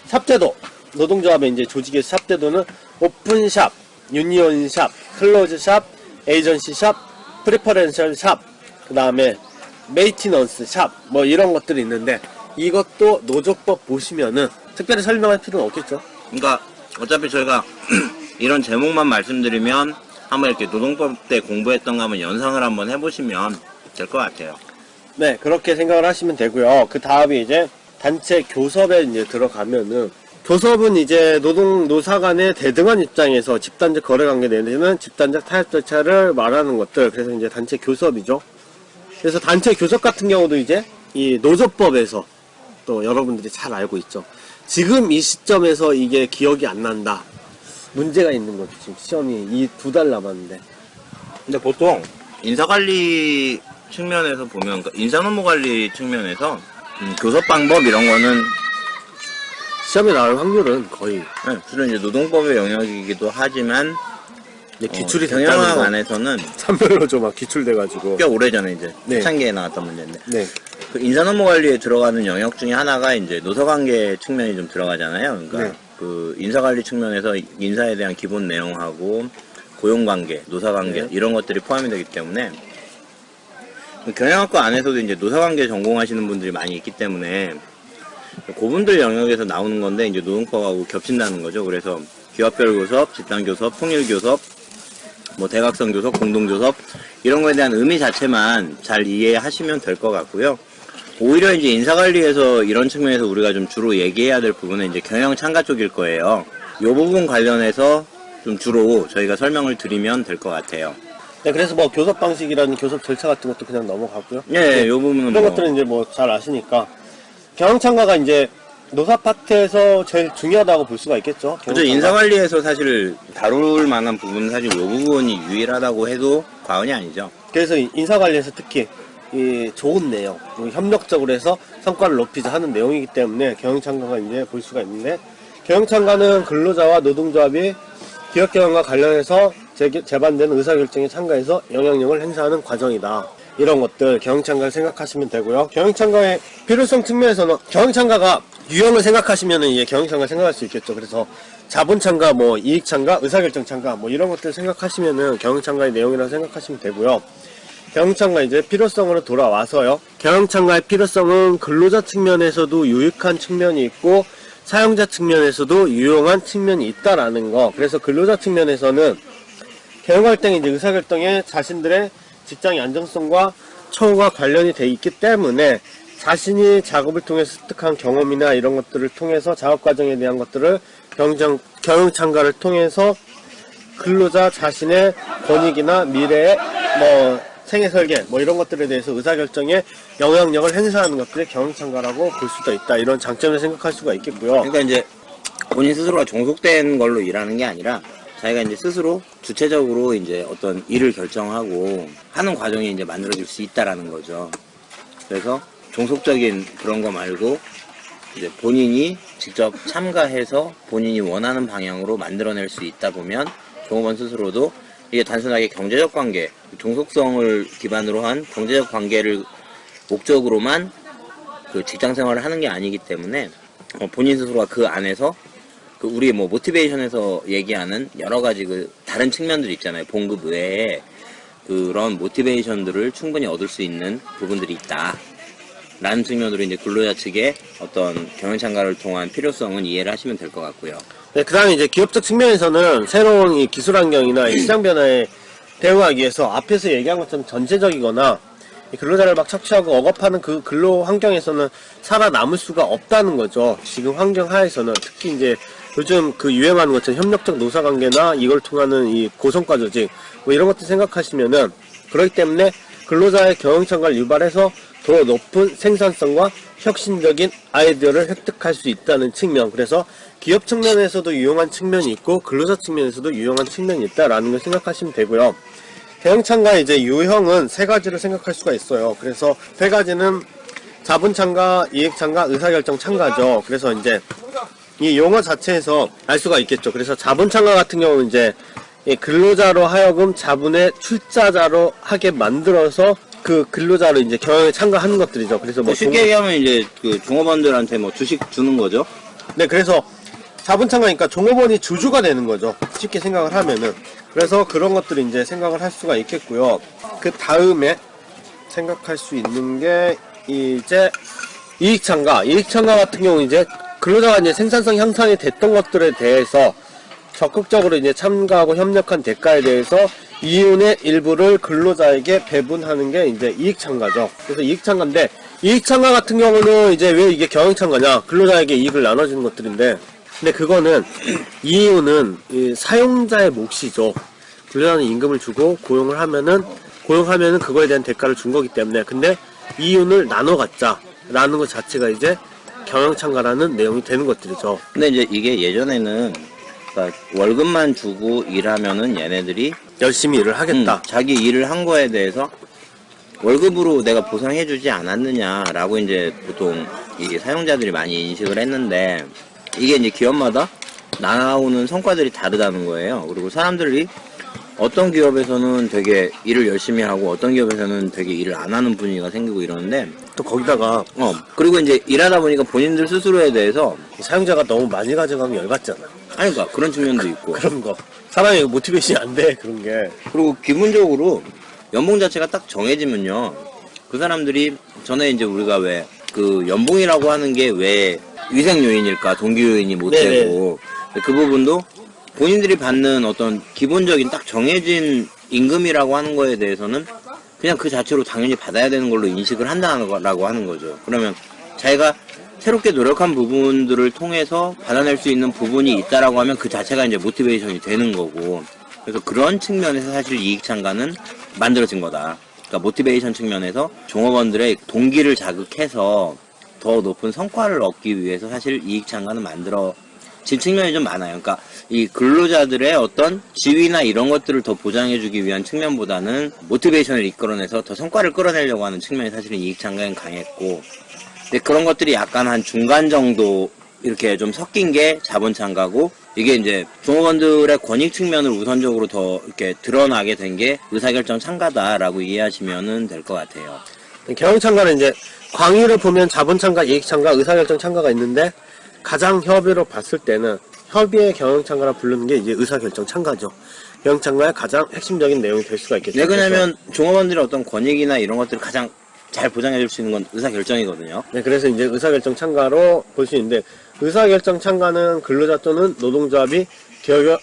샵제도, 노동조합의 이제 조직의 샵제도는 오픈샵, 유니온샵, 클로즈샵, 에이전시샵, 프리퍼렌셜 샵, 그 다음에 메이티넌스 샵 뭐 이런 것들이 있는데, 이것도 노조법 보시면은 특별히 설명할 필요는 없겠죠. 그러니까 어차피 저희가 이런 제목만 말씀드리면 한번 이렇게 노동법 때 공부했던 거 한번 연상을 한번 해보시면 될 것 같아요. 네, 그렇게 생각을 하시면 되고요. 그 다음에 이제 단체 교섭에 이제 들어가면은, 교섭은 이제 노사 간의 대등한 입장에서 집단적 거래관계 내에는 집단적 타협 절차를 말하는 것들. 그래서 이제 단체 교섭이죠. 그래서 단체 교섭 같은 경우도 이제 이 노조법에서 또 여러분들이 잘 알고 있죠. 지금 이 시점에서 이게 기억이 안 난다. 문제가 있는 거죠. 지금 시험이 이 2달 남았는데. 근데 보통 인사관리 측면에서 보면, 그러니까 인사노무관리 측면에서 교섭 방법 이런 거는 시험에 나올 확률은 거의, 네, 주로 이제 노동법의 영역이기도 하지만 기출이 경영학 됐다는 거. 안에서는 산별로조 막 기출돼가지고. 꽤 오래전에 이제 네. 초창기에 나왔던 문제인데, 네. 그 인사노무관리에 들어가는 영역 중에 하나가 이제 노사관계 측면이 좀 들어가잖아요. 그러니까 네. 그 인사관리 측면에서 인사에 대한 기본 내용하고 고용관계, 노사관계 이런 것들이 포함이 되기 때문에 경영학과 안에서도 이제 노사관계 전공하시는 분들이 많이 있기 때문에 그분들 영역에서 나오는 건데 이제 노동법하고 겹친다는 거죠. 그래서 기업별 교섭, 집단 교섭, 통일 교섭, 뭐 대각선 교섭, 공동 교섭 이런 거에 대한 의미 자체만 잘 이해하시면 될 것 같고요. 오히려 이제 인사관리에서 이런 측면에서 우리가 좀 주로 얘기해야 될 부분은 이제 경영 참가 쪽일 거예요. 이 부분 관련해서 좀 주로 저희가 설명을 드리면 될 것 같아요. 네, 그래서 뭐 교섭 방식이라는 교섭 절차 같은 것도 그냥 넘어가고요. 네, 이 부분은 이런 것들은 이제 뭐 잘 아시니까 경영 참가가 이제 노사 파트에서 제일 중요하다고 볼 수가 있겠죠. 그렇죠. 인사관리에서 사실 다룰 만한 부분은 사실 이 부분이 유일하다고 해도 과언이 아니죠. 그래서 인사관리에서 특히 이 좋은 내용, 협력적으로 해서 성과를 높이자 하는 내용이기 때문에 경영참가가 이제 볼 수가 있는데, 경영참가는 근로자와 노동조합이 기업 경영과 관련해서 제반되는 의사결정에 참가해서 영향력을 행사하는 과정이다. 이런 것들 경영참가를 생각하시면 되고요. 경영참가의 필요성 측면에서는 경영참가가 유형을 생각하시면은 이제 경영참가 생각할 수 있겠죠. 그래서 자본참가, 뭐 이익참가, 의사결정참가 뭐 이런 것들 생각하시면은 경영참가의 내용이라고 생각하시면 되고요. 경영참가 이제 필요성으로 돌아와서요. 경영참가의 필요성은 근로자 측면에서도 유익한 측면이 있고 사용자 측면에서도 유용한 측면이 있다라는 거. 그래서 근로자 측면에서는 경영할 때 이제 의사결정에 자신들의 직장의 안정성과 처우가 관련이 돼 있기 때문에 자신이 작업을 통해서 습득한 경험이나 이런 것들을 통해서 작업 과정에 대한 것들을 경영참가를 통해서 근로자 자신의 권익이나 미래의 뭐 생애 설계 뭐 이런 것들에 대해서 의사결정에 영향력을 행사하는 것들이 경영참가라고 볼 수도 있다. 이런 장점을 생각할 수가 있겠고요. 그러니까 이제 본인 스스로가 종속된 걸로 일하는 게 아니라 자기가 이제 스스로 주체적으로 이제 어떤 일을 결정하고 하는 과정이 이제 만들어질 수 있다라는 거죠. 그래서 종속적인 그런 거 말고 이제 본인이 직접 참가해서 본인이 원하는 방향으로 만들어낼 수 있다 보면 종업원 스스로도 이게 단순하게 경제적 관계, 종속성을 기반으로 한 경제적 관계를 목적으로만 그 직장 생활을 하는 게 아니기 때문에 본인 스스로가 그 안에서 그 우리 뭐 모티베이션에서 얘기하는 여러 가지 그 다른 측면들이 있잖아요. 봉급 외에 그런 모티베이션들을 충분히 얻을 수 있는 부분들이 있다. 라는 측면으로 이제 근로자 측의 어떤 경영참가를 통한 필요성은 이해를 하시면 될 것 같고요. 네, 그 다음에 이제 기업적 측면에서는 새로운 이 기술 환경이나 이 시장 변화에 대응하기 위해서 앞에서 얘기한 것처럼 전체적이거나 근로자를 막 착취하고 억압하는 그 근로 환경에서는 살아남을 수가 없다는 거죠. 지금 환경 하에서는 특히 이제 요즘 그 유행하는 것처럼 협력적 노사관계나 이걸 통하는 이 고성과 조직 뭐 이런 것들 생각하시면은 그렇기 때문에 근로자의 경영참가를 유발해서 더 높은 생산성과 혁신적인 아이디어를 획득할 수 있다는 측면. 그래서 기업 측면에서도 유용한 측면이 있고 근로자 측면에서도 유용한 측면이 있다라는 걸 생각하시면 되고요. 경영참가의 이제 유형은 세 가지를 생각할 수가 있어요. 그래서 세 가지는 자본참가, 이익참가, 의사결정참가죠. 그래서 이제 이 용어 자체에서 알 수가 있겠죠. 그래서 자본참가 같은 경우는 이제 근로자로 하여금 자본의 출자자로 하게 만들어서 그 근로자로 이제 경영에 참가하는 것들이죠. 그래서 뭐 쉽게 얘기하면 이제 그 종업원들한테 뭐 주식 주는 거죠. 네, 그래서 자본참가니까 종업원이 주주가 되는 거죠. 쉽게 생각을 하면은. 그래서 그런 것들을 이제 생각을 할 수가 있겠고요. 그 다음에 생각할 수 있는 게 이제 이익참가. 이익참가 같은 경우는 이제 근로자가 이제 생산성 향상이 됐던 것들에 대해서 적극적으로 이제 참가하고 협력한 대가에 대해서 이윤의 일부를 근로자에게 배분하는 게 이제 이익참가죠. 그래서 이익참가인데, 이익참가 같은 경우는 이제 왜 이게 경영참가냐? 근로자에게 이익을 나눠주는 것들인데, 근데 그거는 이윤은 이 사용자의 몫이죠. 근로자는 임금을 주고 고용하면은 그거에 대한 대가를 준 거기 때문에, 근데 이윤을 나눠 갖자라는 것 자체가 이제 경영참가라는 내용이 되는 것들이죠. 근데 이제 이게 예전에는 그러니까 월급만 주고 일하면은 얘네들이 열심히 일을 하겠다. 자기 일을 한 거에 대해서 월급으로 내가 보상해주지 않았느냐라고 이제 보통 이 사용자들이 많이 인식을 했는데, 이게 이제 기업마다 나오는 성과들이 다르다는 거예요. 그리고 사람들이 어떤 기업에서는 되게 일을 열심히 하고 어떤 기업에서는 되게 일을 안 하는 분위기가 생기고 이러는데 또 거기다가 그리고 이제 일하다 보니까 본인들 스스로에 대해서 사용자가 너무 많이 가져가면 열받잖아. 아니 그러니까 그런 측면도 있고 그런 거. 사람이 모티베이션이 안 돼, 그런 게. 그리고 기본적으로 연봉 자체가 딱 정해지면요 그 사람들이 전에 이제 우리가 왜 그 연봉이라고 하는 게 왜 위생 요인일까 동기 요인이 못 되고 그 부분도 본인들이 받는 어떤 기본적인 딱 정해진 임금이라고 하는 거에 대해서는 그냥 그 자체로 당연히 받아야 되는 걸로 인식을 한다라고 하는 거죠. 그러면 자기가 새롭게 노력한 부분들을 통해서 받아낼 수 있는 부분이 있다라고 하면 그 자체가 이제 모티베이션이 되는 거고, 그래서 그런 측면에서 사실 이익 창가는 만들어진 거다. 그러니까 모티베이션 측면에서 종업원들의 동기를 자극해서 더 높은 성과를 얻기 위해서 사실 이익 창가는 만들어진 측면이 좀 많아요. 그러니까 이 근로자들의 어떤 지위나 이런 것들을 더 보장해주기 위한 측면보다는 모티베이션을 이끌어내서 더 성과를 끌어내려고 하는 측면이 사실은 이익 창가엔 강했고, 근데 그런 것들이 약간 한 중간 정도 이렇게 좀 섞인 게 자본 창가고, 이게 이제 종업원들의 권익 측면을 우선적으로 더 이렇게 드러나게 된 게 의사결정 창가다라고 이해하시면 될 것 같아요. 경영 창가는 이제 광의를 보면 자본 창가, 이익 창가, 의사결정 창가가 있는데 가장 협의로 봤을 때는 협의의 경영 창가라 부르는 게 이제 의사결정 창가죠. 경영 창가의 가장 핵심적인 내용이 될 수가 있겠죠. 네, 왜냐면 종업원들의 어떤 권익이나 이런 것들을 가장 잘 보장해줄 수 있는 건 의사결정이거든요. 네, 그래서 이제 의사결정 창가로 볼 수 있는데, 의사결정 창가는 근로자 또는 노동조합이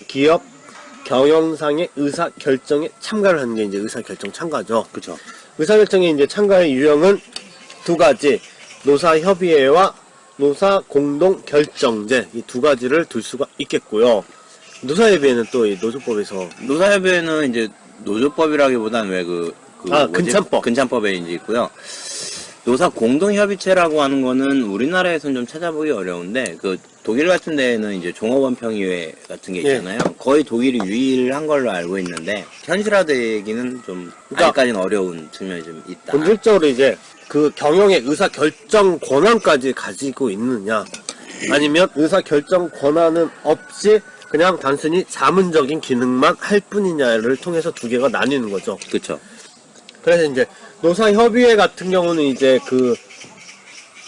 기업 경영상의 의사결정에 참가를 하는 게 이제 의사결정 창가죠. 그렇죠. 의사결정의 이제 참가의 유형은 두 가지, 노사협의회와 노사공동결정제, 이 두 가지를 둘 수가 있겠고요. 노사협의회는 또 이 노조법에서 노사협의회는 이제 노조법이라기보다는 왜 근참법. 근참법에 이제 있고요. 노사 공동협의체라고 하는 거는 우리나라에서는 좀 찾아보기 어려운데, 그 독일 같은 데에는 이제 종업원 평의회 같은 게 있잖아요. 거의 독일이 유일한 걸로 알고 있는데 현실화되기는 좀 아직까지는 어려운 측면이 좀 있다. 본질적으로 이제 그 경영의 의사결정 권한까지 가지고 있느냐, 아니면 의사결정 권한은 없이 그냥 단순히 자문적인 기능만 할 뿐이냐를 통해서 두 개가 나뉘는 거죠. 그렇죠. 그래서 이제 노사협의회 같은 경우는 이제 그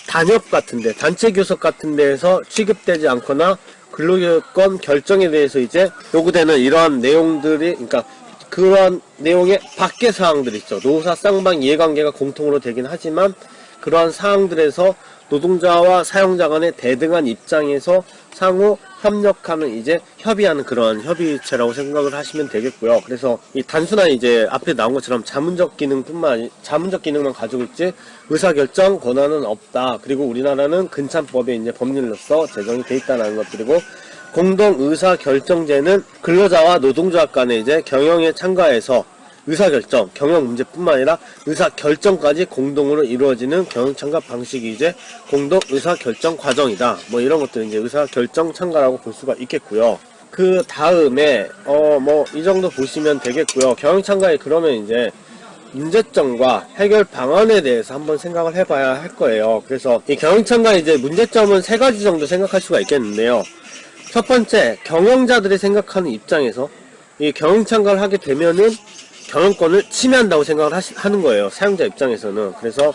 단협 같은데, 단체 교섭 같은 데에서 취급되지 않거나 근로요건 결정에 대해서 이제 요구되는 이러한 내용들이, 그러니까 그러한 내용의 밖의 사항들이 있죠. 노사 쌍방 이해관계가 공통으로 되긴 하지만 그러한 사항들에서 노동자와 사용자 간의 대등한 입장에서 상호 협력하는, 이제 협의하는 그런 협의체라고 생각을 하시면 되겠고요. 그래서 이 단순한 이제 앞에 나온 것처럼 자문적 기능만 가지고 있지 의사결정 권한은 없다. 그리고 우리나라는 근참법에 이제 법률로서 제정이 돼 있다는 것들이고, 공동의사결정제는 근로자와 노동조합 간의 이제 경영에 참가해서 의사결정, 경영 문제뿐만 아니라 의사결정까지 공동으로 이루어지는 경영 참가 방식이 이제 공동 의사결정 과정이다. 뭐 이런 것들은 이제 의사결정 참가라고 볼 수가 있겠고요. 그 다음에 뭐 이 정도 보시면 되겠고요. 경영 참가에 그러면 이제 문제점과 해결 방안에 대해서 한번 생각을 해봐야 할 거예요. 그래서 이 경영 참가 이제 문제점은 세 가지 정도 생각할 수가 있겠는데요. 첫 번째, 경영자들이 생각하는 입장에서 이 경영 참가를 하게 되면은 경영권을 침해한다고 생각을 하는 거예요. 사용자 입장에서는. 그래서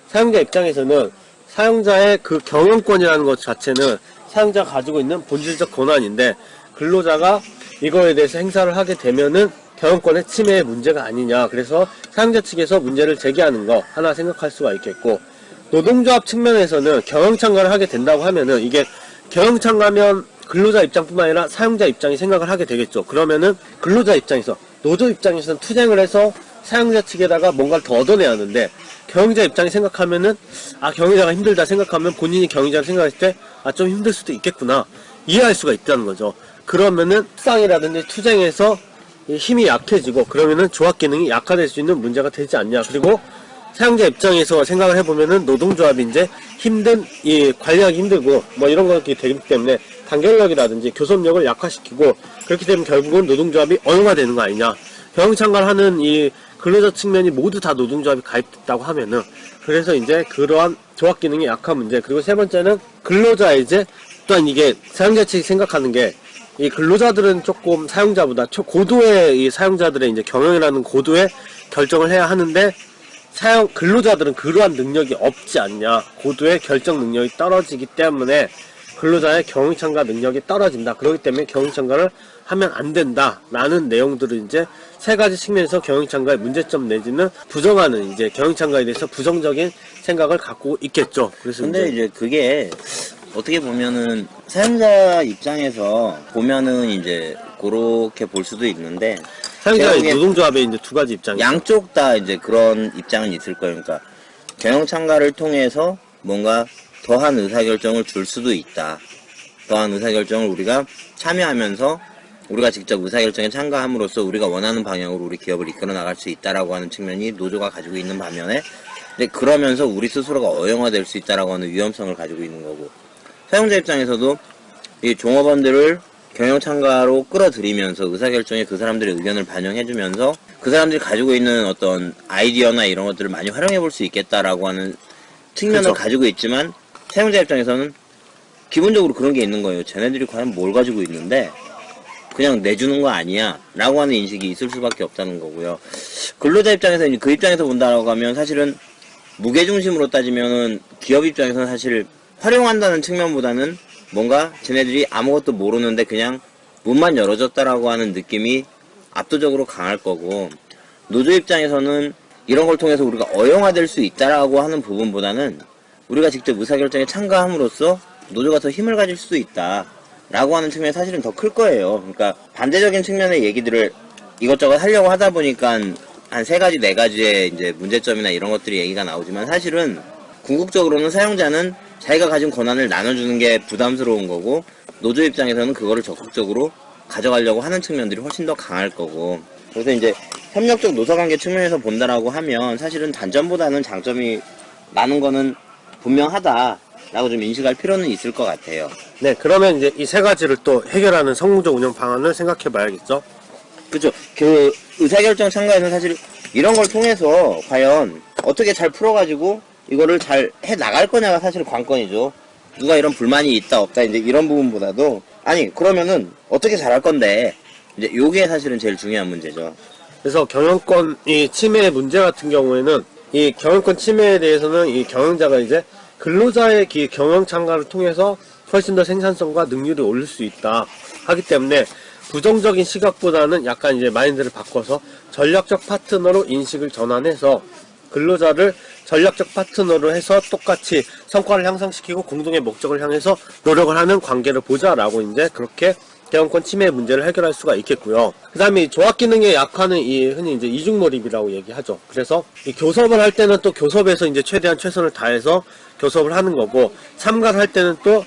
사용자 입장에서는 사용자의 그 경영권이라는 것 자체는 사용자가 가지고 있는 본질적 권한인데, 근로자가 이거에 대해서 행사를 하게 되면은 경영권의 침해의 문제가 아니냐. 그래서 사용자 측에서 문제를 제기하는 거 하나 생각할 수가 있겠고, 노동조합 측면에서는 경영 참가를 하게 된다고 하면은 이게 경영 참가면 근로자 입장뿐만 아니라 사용자 입장이 생각을 하게 되겠죠. 그러면은 근로자 입장에서, 노조 입장에서는 투쟁을 해서 사용자 측에다가 뭔가를 더 얻어내야 하는데, 경영자 입장이 생각하면은 경영자가 힘들다 생각하면 본인이 경영자를 생각했을 때 좀 힘들 수도 있겠구나 이해할 수가 있다는 거죠. 그러면은 협상이라든지 투쟁에서 힘이 약해지고, 그러면은 조합 기능이 약화될 수 있는 문제가 되지 않냐. 그리고 사용자 입장에서 생각을 해보면은 노동조합이 이제 관리하기 힘들고 뭐 이런 것들이 되기 때문에 단결력이라든지 교섭력을 약화시키고, 그렇게 되면 결국은 노동조합이 언어화되는 거 아니냐. 경영 참가를 하는 이 근로자 측면이 모두 다 노동조합이 가입됐다고 하면은, 그래서 이제 그러한 조합 기능이 약한 문제. 그리고 세 번째는 근로자 이제 또한 이게 사용자 측이 생각하는 게 이 근로자들은 조금 사용자보다 고도의 이 사용자들의 이제 경영이라는 고도의 결정을 해야 하는데 근로자들은 그러한 능력이 없지 않냐. 고도의 결정 능력이 떨어지기 때문에 근로자의 경영참가 능력이 떨어진다. 그렇기 때문에 경영참가를 하면 안 된다. 라는 내용들을 이제 세 가지 측면에서 경영참가의 문제점 내지는 부정하는 이제 경영참가에 대해서 부정적인 생각을 갖고 있겠죠. 그래서 근데 이제 그게 어떻게 보면은 사용자 입장에서 보면은 이제 그렇게 볼 수도 있는데 사용자의 노동조합의 이제 두 가지 입장이 양쪽 다 이제 그런 입장은 있을 거예요. 그러니까 경영참가를 통해서 뭔가 더한 의사결정을 줄 수도 있다. 더한 의사결정을 우리가 참여하면서 우리가 직접 의사결정에 참가함으로써 우리가 원하는 방향으로 우리 기업을 이끌어 나갈 수 있다라고 하는 측면이 노조가 가지고 있는 반면에, 근데 그러면서 우리 스스로가 어영화될 수 있다라고 하는 위험성을 가지고 있는 거고, 사용자 입장에서도 이 종업원들을 경영참가로 끌어들이면서 의사결정에 그 사람들의 의견을 반영해주면서 그 사람들이 가지고 있는 어떤 아이디어나 이런 것들을 많이 활용해 볼 수 있겠다라고 하는 측면을 그쵸. 가지고 있지만, 사용자 입장에서는 기본적으로 그런 게 있는 거예요. 쟤네들이 과연 뭘 가지고 있는데 그냥 내주는 거 아니야 라고 하는 인식이 있을 수밖에 없다는 거고요. 근로자 입장에서 그 입장에서 본다라고 하면 사실은 무게중심으로 따지면은 기업 입장에서는 사실 활용한다는 측면보다는 뭔가 쟤네들이 아무것도 모르는데 그냥 문만 열어줬다라고 하는 느낌이 압도적으로 강할 거고, 노조 입장에서는 이런 걸 통해서 우리가 어영화될 수 있다라고 하는 부분보다는 우리가 직접 의사결정에 참가함으로써 노조가 더 힘을 가질 수도 있다 라고 하는 측면이 사실은 더 클 거예요. 그러니까 반대적인 측면의 얘기들을 이것저것 하려고 하다 보니까 한 3가지, 4가지의 이제 문제점이나 이런 것들이 얘기가 나오지만, 사실은 궁극적으로는 사용자는 자기가 가진 권한을 나눠주는 게 부담스러운 거고, 노조 입장에서는 그거를 적극적으로 가져가려고 하는 측면들이 훨씬 더 강할 거고, 그래서 이제 협력적 노사관계 측면에서 본다라고 하면 사실은 단점보다는 장점이 많은 거는 분명하다라고 좀 인식할 필요는 있을 것 같아요. 네, 그러면 이제 이 세 가지를 또 해결하는 성공적 운영 방안을 생각해 봐야겠죠. 그죠. 그 의사결정 참가에서 사실 이런 걸 통해서 과연 어떻게 잘 풀어가지고 이거를 잘 해 나갈 거냐가 사실 관건이죠. 누가 이런 불만이 있다 없다 이제 이런 부분보다도, 아니 그러면은 어떻게 잘할 건데, 이제 요게 사실은 제일 중요한 문제죠. 그래서 경영권 이 침해 문제 같은 경우에는 이 경영권 침해에 대해서는 이 경영자가 이제 근로자의 경영 참가를 통해서 훨씬 더 생산성과 능률이 올릴 수 있다 하기 때문에, 부정적인 시각보다는 약간 이제 마인드를 바꿔서 전략적 파트너로 인식을 전환해서 근로자를 전략적 파트너로 해서 똑같이 성과를 향상시키고 공동의 목적을 향해서 노력을 하는 관계를 보자라고 이제 그렇게 경영권 침해 문제를 해결할 수가 있겠고요. 그 다음에 조합 기능에 약화는 흔히 이제 이중몰입이라고 얘기하죠. 그래서 이 교섭을 할 때는 또 교섭에서 이제 최대한 최선을 다해서 교섭을 하는 거고, 참가를 할 때는 또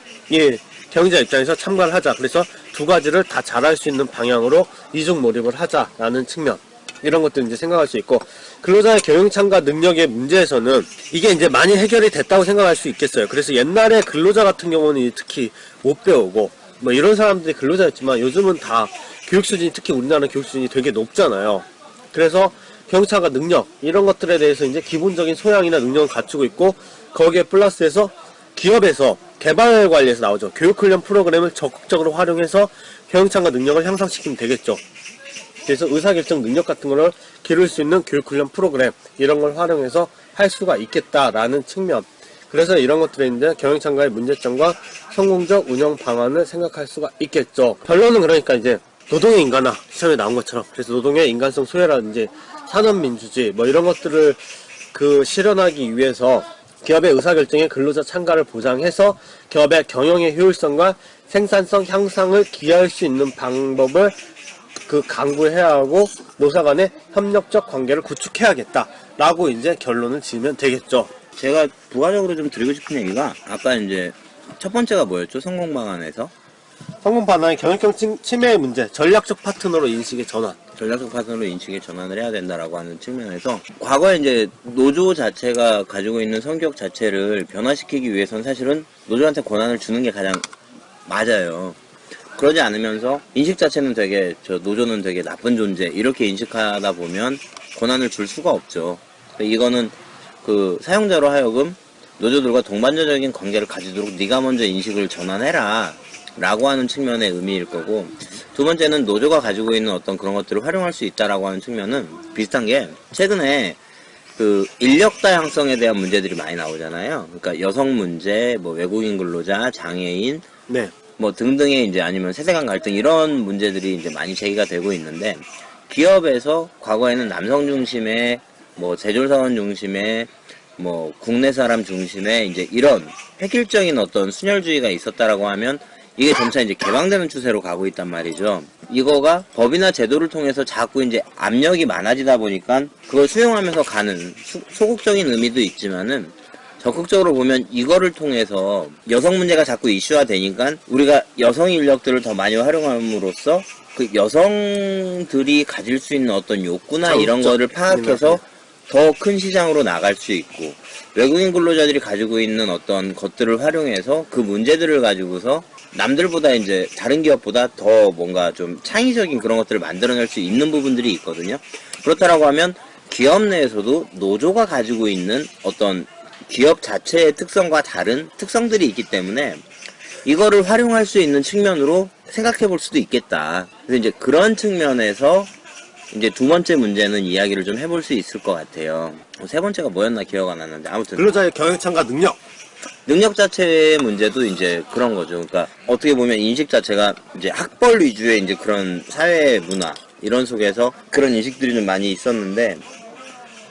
경영자 입장에서 참가를 하자. 그래서 두 가지를 다 잘할 수 있는 방향으로 이중몰입을 하자라는 측면, 이런 것들 이제 생각할 수 있고, 근로자의 경영 참가 능력의 문제에서는 이게 이제 많이 해결이 됐다고 생각할 수 있겠어요. 그래서 옛날에 근로자 같은 경우는 특히 못 배우고 뭐 이런 사람들이 근로자였지만, 요즘은 다 교육 수준이, 특히 우리나라 교육 수준이 되게 높잖아요. 그래서 경영 참가 능력 이런 것들에 대해서 이제 기본적인 소양이나 능력을 갖추고 있고, 거기에 플러스해서 기업에서 개발 관리에서 나오죠. 교육 훈련 프로그램을 적극적으로 활용해서 경영 참가 능력을 향상시키면 되겠죠. 그래서 의사결정 능력 같은 거를 기를 수 있는 교육 훈련 프로그램 이런 걸 활용해서 할 수가 있겠다라는 측면. 그래서 이런 것들이 있는데 경영 참가의 문제점과 성공적 운영 방안을 생각할 수가 있겠죠. 결론은 그러니까 이제 노동의 인간화, 시험에 나온 것처럼, 그래서 노동의 인간성 소외라든지 산업민주주의 뭐 이런 것들을 실현하기 위해서 기업의 의사결정에 근로자 참가를 보장해서 기업의 경영의 효율성과 생산성 향상을 기여할 수 있는 방법을 강구해야 하고, 노사 간의 협력적 관계를 구축해야겠다라고 이제 결론을 지으면 되겠죠. 제가 부가적으로 좀 드리고 싶은 얘기가, 아까 이제 첫 번째가 뭐였죠? 성공 방안에서 성공 방안의 경영권 침해의 문제, 전략적 파트너로 인식의 전환. 전략적 파트너로 인식의 전환을 해야 된다라고 하는 측면에서, 과거에 이제 노조 자체가 가지고 있는 성격 자체를 변화시키기 위해서는 사실은 노조한테 권한을 주는 게 가장 맞아요. 그러지 않으면서 인식 자체는 되게 노조는 되게 나쁜 존재 이렇게 인식하다 보면 권한을 줄 수가 없죠. 이거는 사용자로 하여금 노조들과 동반자적인 관계를 가지도록 네가 먼저 인식을 전환해라 라고 하는 측면의 의미일 거고, 두 번째는 노조가 가지고 있는 어떤 그런 것들을 활용할 수 있다라고 하는 측면은 비슷한 게, 최근에 그 인력 다양성에 대한 문제들이 많이 나오잖아요. 그러니까 여성 문제, 뭐 외국인 근로자, 장애인, 네. 뭐 등등의 이제 아니면 세대간 갈등 이런 문제들이 이제 많이 제기가 되고 있는데, 기업에서 과거에는 남성 중심의 뭐 제조사원 중심의 뭐 국내 사람 중심의 이제 이런 획일적인 어떤 순혈주의가 있었다라고 하면 이게 점차 이제 개방되는 추세로 가고 있단 말이죠. 이거가 법이나 제도를 통해서 자꾸 이제 압력이 많아지다 보니까 그걸 수용하면서 가는 소극적인 의미도 있지만은, 적극적으로 보면 이거를 통해서 여성 문제가 자꾸 이슈화 되니까 우리가 여성 인력들을 더 많이 활용함으로써 그 여성들이 가질 수 있는 어떤 욕구나 이런 거를 파악해서 더 큰 시장으로 나갈 수 있고, 외국인 근로자들이 가지고 있는 어떤 것들을 활용해서 그 문제들을 가지고서 남들보다 이제 다른 기업보다 더 뭔가 좀 창의적인 그런 것들을 만들어낼 수 있는 부분들이 있거든요. 그렇다라고 하면 기업 내에서도 노조가 가지고 있는 어떤 기업 자체의 특성과 다른 특성들이 있기 때문에 이거를 활용할 수 있는 측면으로 생각해 볼 수도 있겠다. 그래서 이제 그런 측면에서 이제 두 번째 문제는 이야기를 좀 해볼 수 있을 것 같아요. 세 번째가 뭐였나 기억 안 나는데, 아무튼 근로자의 경영 참가 능력 자체의 문제도 이제 그런 거죠. 그러니까 어떻게 보면 인식 자체가 이제 학벌 위주의 이제 그런 사회 문화 이런 속에서 그런 인식들이 좀 많이 있었는데,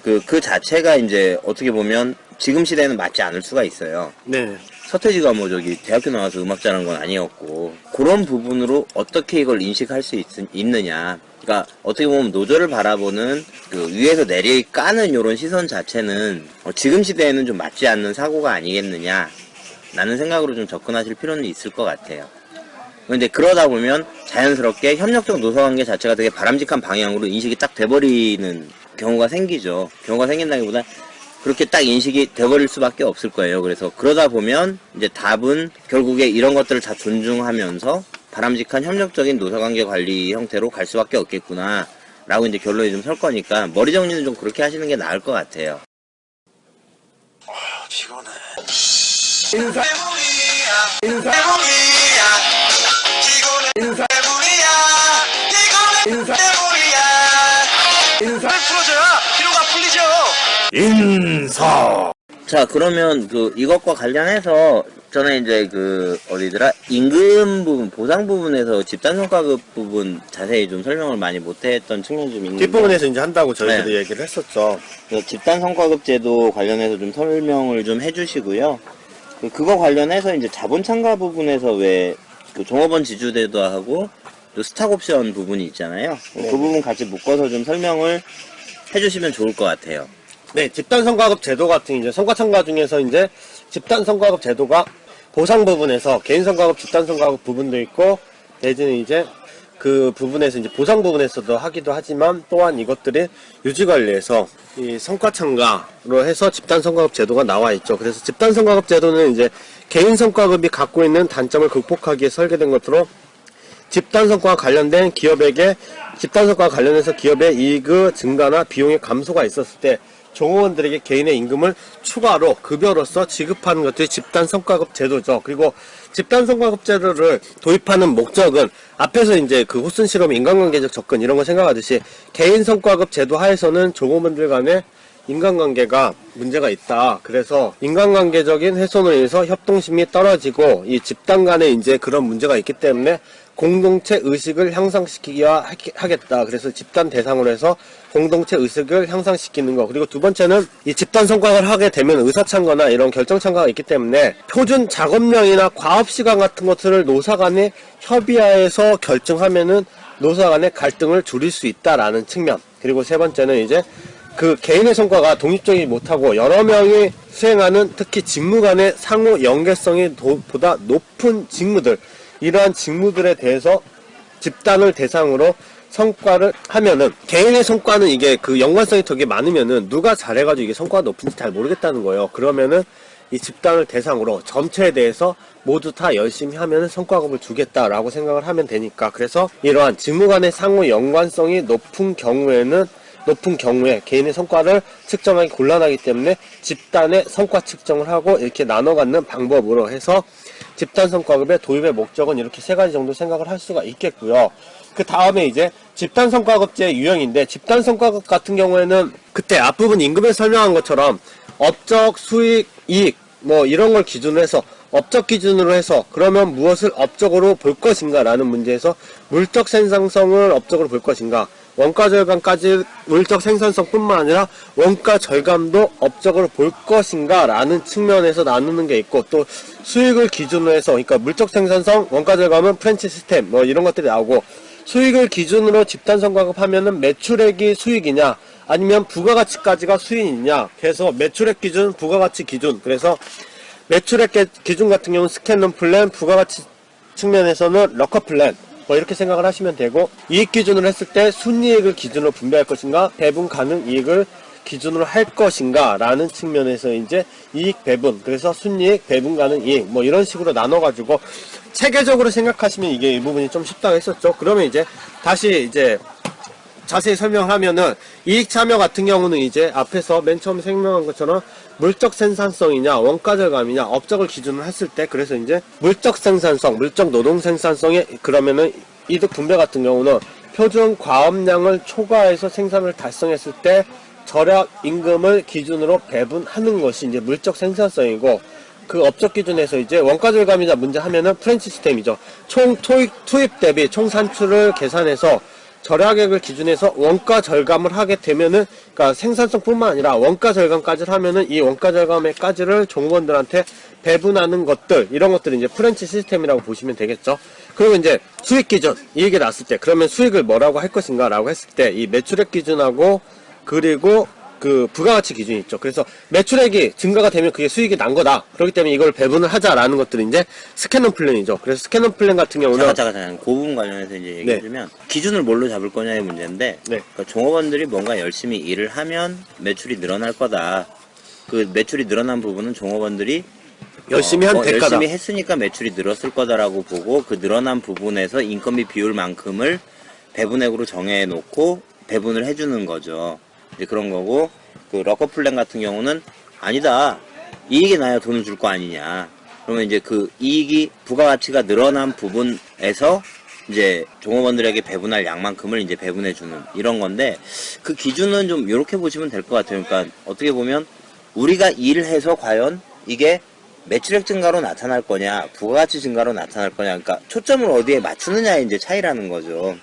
그 자체가 이제 어떻게 보면 지금 시대에는 맞지 않을 수가 있어요. 네. 서태지가 뭐 저기 대학교 나와서 음악 잘하는 건 아니었고, 그런 부분으로 어떻게 이걸 인식할 수 있느냐. 그러니까 어떻게 보면 노조를 바라보는 그 위에서 내리 까는 요런 시선 자체는 지금 시대에는 좀 맞지 않는 사고가 아니겠느냐 라는 생각으로 좀 접근하실 필요는 있을 것 같아요. 근데 그러다 보면 자연스럽게 협력적 노사관계 자체가 되게 바람직한 방향으로 인식이 딱 돼버리는 경우가 생기죠. 경우가 생긴다기보다 그렇게 딱 인식이 돼버릴 수밖에 없을 거예요. 그래서 그러다 보면 이제 답은 결국에 이런 것들을 다 존중하면서 바람직한 협력적인 노사관계 관리 형태로 갈 수밖에 없겠구나 라고 이제 결론이 좀 설 거니까 머리 정리는 좀 그렇게 하시는 게 나을 것 같아요. 피곤해. 인사. 자, 그러면 이것과 관련해서 전에 이제 어디더라? 임금 부분, 보상 부분에서 집단 성과급 부분 자세히 좀 설명을 많이 못했던 측면이 좀 있는데, 뒷부분에서 이제 한다고 저희들이 네. 얘기를 했었죠. 집단 성과급 제도 관련해서 좀 설명을 좀 해주시고요. 그거 관련해서 이제 자본 참가 부분에서 왜 종업원 지주제도하고 또 스탁 옵션 부분이 있잖아요. 네. 그 부분 같이 묶어서 좀 설명을 해주시면 좋을 것 같아요. 네, 집단 성과급 제도 같은 이제 성과 참가 중에서 이제 집단 성과급 제도가 보상 부분에서 개인 성과급, 집단 성과급 부분도 있고, 내지는 이제 그 부분에서 이제 보상 부분에서도 하기도 하지만, 또한 이것들이 유지 관리에서 이 성과 참가로 해서 집단 성과급 제도가 나와 있죠. 그래서 집단 성과급 제도는 이제 개인 성과급이 갖고 있는 단점을 극복하기 위해 설계된 것으로, 집단 성과와 관련된 기업에게 집단 성과와 관련해서 기업의 이익의 증가나 비용의 감소가 있었을 때 종업원들에게 개인의 임금을 추가로 급여로서 지급하는 것들이 집단 성과급 제도죠. 그리고 집단 성과급 제도를 도입하는 목적은 앞에서 이제 그 호슨 실험 인간관계적 접근 이런 거 생각하듯이 개인 성과급 제도 하에서는 종업원들 간의 인간관계가 문제가 있다. 그래서 인간관계적인 훼손으로 인해서 협동심이 떨어지고 이 집단 간에 이제 그런 문제가 있기 때문에 공동체 의식을 향상시키기야 하겠다. 그래서 집단 대상으로 해서 공동체 의식을 향상시키는 거. 그리고 두 번째는 이 집단 성과를 하게 되면 의사참가나 이런 결정참가가 있기 때문에 표준 작업량이나 과업시간 같은 것들을 노사 간에 협의하에서 결정하면은 노사 간의 갈등을 줄일 수 있다라는 측면. 그리고 세 번째는 이제 그 개인의 성과가 독립적이지 못하고 여러 명이 수행하는 특히 직무 간의 상호 연계성이 보다 높은 직무들, 이러한 직무들에 대해서 집단을 대상으로 성과를 하면은, 개인의 성과는 이게 그 연관성이 되게 많으면은 누가 잘해가지고 이게 성과가 높은지 잘 모르겠다는 거예요. 그러면은 이 집단을 대상으로 전체에 대해서 모두 다 열심히 하면은 성과급을 주겠다라고 생각을 하면 되니까, 그래서 이러한 직무 간의 상호 연관성이 높은 경우에 개인의 성과를 측정하기 곤란하기 때문에 집단의 성과 측정을 하고 이렇게 나눠 갖는 방법으로 해서 집단 성과급의 도입의 목적은 이렇게 세 가지 정도 생각을 할 수가 있겠고요. 그 다음에 이제 집단 성과급제 유형인데, 집단 성과급 같은 경우에는 그때 앞부분 임금에 설명한 것처럼 업적, 수익, 이익 뭐 이런 걸 기준으로 해서, 업적 기준으로 해서 그러면 무엇을 업적으로 볼 것인가 라는 문제에서 물적 생산성을 업적으로 볼 것인가, 원가 절감까지 물적 생산성 뿐만 아니라 원가 절감도 업적으로 볼 것인가 라는 측면에서 나누는 게 있고, 또 수익을 기준으로 해서, 그러니까 물적 생산성, 원가 절감은 프렌치 시스템 뭐 이런 것들이 나오고, 수익을 기준으로 집단 성과급 하면은 매출액이 수익이냐 아니면 부가가치까지가 수익이냐, 그래서 매출액 기준, 부가가치 기준, 그래서 매출액 기준 같은 경우는 스캔넌 플랜, 부가가치 측면에서는 럭커 플랜 뭐 이렇게 생각을 하시면 되고, 이익 기준으로 했을 때 순이익을 기준으로 분배할 것인가, 배분 가능 이익을 기준으로 할 것인가 라는 측면에서 이제 이익 배분, 그래서 순이익, 배분 가능 이익 뭐 이런 식으로 나눠가지고 체계적으로 생각하시면 이게 이 부분이 좀 쉽다고 했었죠. 그러면 이제 다시 이제 자세히 설명을 하면은, 이익 참여 같은 경우는 이제 앞에서 맨 처음에 설명한 것처럼 물적 생산성이냐 원가 절감이냐 업적을 기준으로 했을 때, 그래서 이제 물적 생산성, 물적 노동 생산성에, 그러면은 이득 분배 같은 경우는 표준 과업량을 초과해서 생산을 달성했을 때 절약 임금을 기준으로 배분하는 것이 이제 물적 생산성이고, 그 업적 기준에서 이제 원가 절감이자 문제 하면은 프렌치 시스템이죠. 총 투입 대비 총 산출을 계산해서 절약액을 기준해서 원가 절감을 하게 되면은, 그러니까 생산성뿐만 아니라 원가 절감까지를 하면은 이 원가 절감까지를 종업원들한테 배분하는 것들, 이런 것들이 이제 프렌치 시스템이라고 보시면 되겠죠. 그리고 이제 수익 기준, 이익이 났을 때 그러면 수익을 뭐라고 할 것인가 라고 했을 때 이 매출액 기준하고 그리고 그 부가가치 기준이 있죠. 그래서 매출액이 증가가 되면 그게 수익이 난 거다. 그렇기 때문에 이걸 배분을 하자라는 것들이 이제 스캐넌 플랜이죠. 그래서 스캐넌 플랜 같은 경우는 잠깐 그 부분 관련해서 이제 얘기해주면, 기준을 뭘로 잡을 거냐의 문제인데, 그러니까 종업원들이 뭔가 열심히 일을 하면 매출이 늘어날 거다. 그 매출이 늘어난 부분은 종업원들이 열심히 한 대가다. 열심히 했으니까 매출이 늘었을 거다라고 보고, 그 늘어난 부분에서 인건비 비율만큼을 배분액으로 정해놓고 배분을 해주는 거죠. 이제 그런 거고, 그 럭커 플랜 같은 경우는 아니다, 이익이 나야 돈을 줄 거 아니냐. 그러면 이제 그 이익이, 부가가치가 늘어난 부분에서 이제 종업원들에게 배분할 양만큼을 이제 배분해주는 이런 건데, 그 기준은 좀 이렇게 보시면 될 것 같아요. 그러니까 어떻게 보면 우리가 일을 해서 과연 이게 매출액 증가로 나타날 거냐, 부가가치 증가로 나타날 거냐, 그러니까 초점을 어디에 맞추느냐의 이제 차이라는 거죠.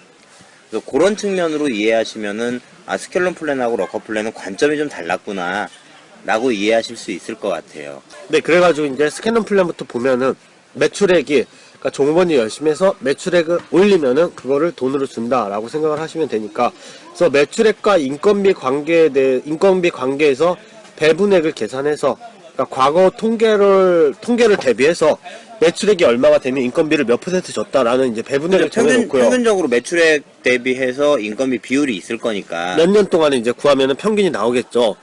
그래서 그런 측면으로 이해하시면은, 아, 스켈론 플랜하고 럭커 플랜은 관점이 좀 달랐구나 라고 이해하실 수 있을 것 같아요. 네, 그래가지고 이제 스캐넌 플랜부터 보면은 매출액이, 그러니까 종업원이 열심히 해서 매출액을 올리면은 그거를 돈으로 준다라고 생각을 하시면 되니까, 그래서 매출액과 인건비 관계에서 배분액을 계산해서, 그러니까 과거 통계를 대비해서 매출액이 얼마가 되면 인건비를 몇 %, 줬다라는 이제 배분액을 정해놓고요. 평균적으로 매출액 대비해서 인건비 비율이 있을 거니까 몇 년 동안에 이제 구하면은 평균이 나오겠죠.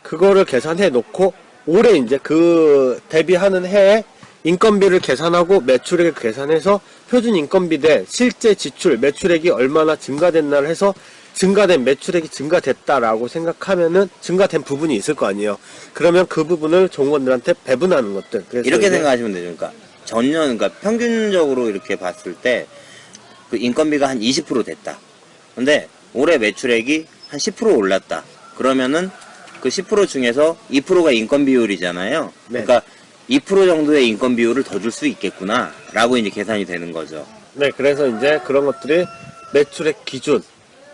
그거를 계산해 놓고 올해 이제 그 대비하는 해에 인건비를 계산하고 매출액을 계산해서 표준 인건비 대 실제 지출 매출액이 얼마나 증가됐나를 해서 증가된 매출액이 증가됐다라고 생각하면은 증가된 부분이 있을 거 아니에요. 그러면 그 부분을 종업원들한테 배분하는 것들. 그래서 이렇게 생각하시면 되죠. 그러니까 전년, 그러니까 평균적으로 이렇게 봤을 때 그 인건비가 한 20% 됐다. 근데 올해 매출액이 한 10% 올랐다. 그러면은 그 10% 중에서 2%가 인건 비율이잖아요. 네. 그러니까 2% 정도의 인건 비율을 더 줄 수 있겠구나 라고 이제 계산이 되는 거죠. 네, 그래서 이제 그런 것들이 매출액 기준,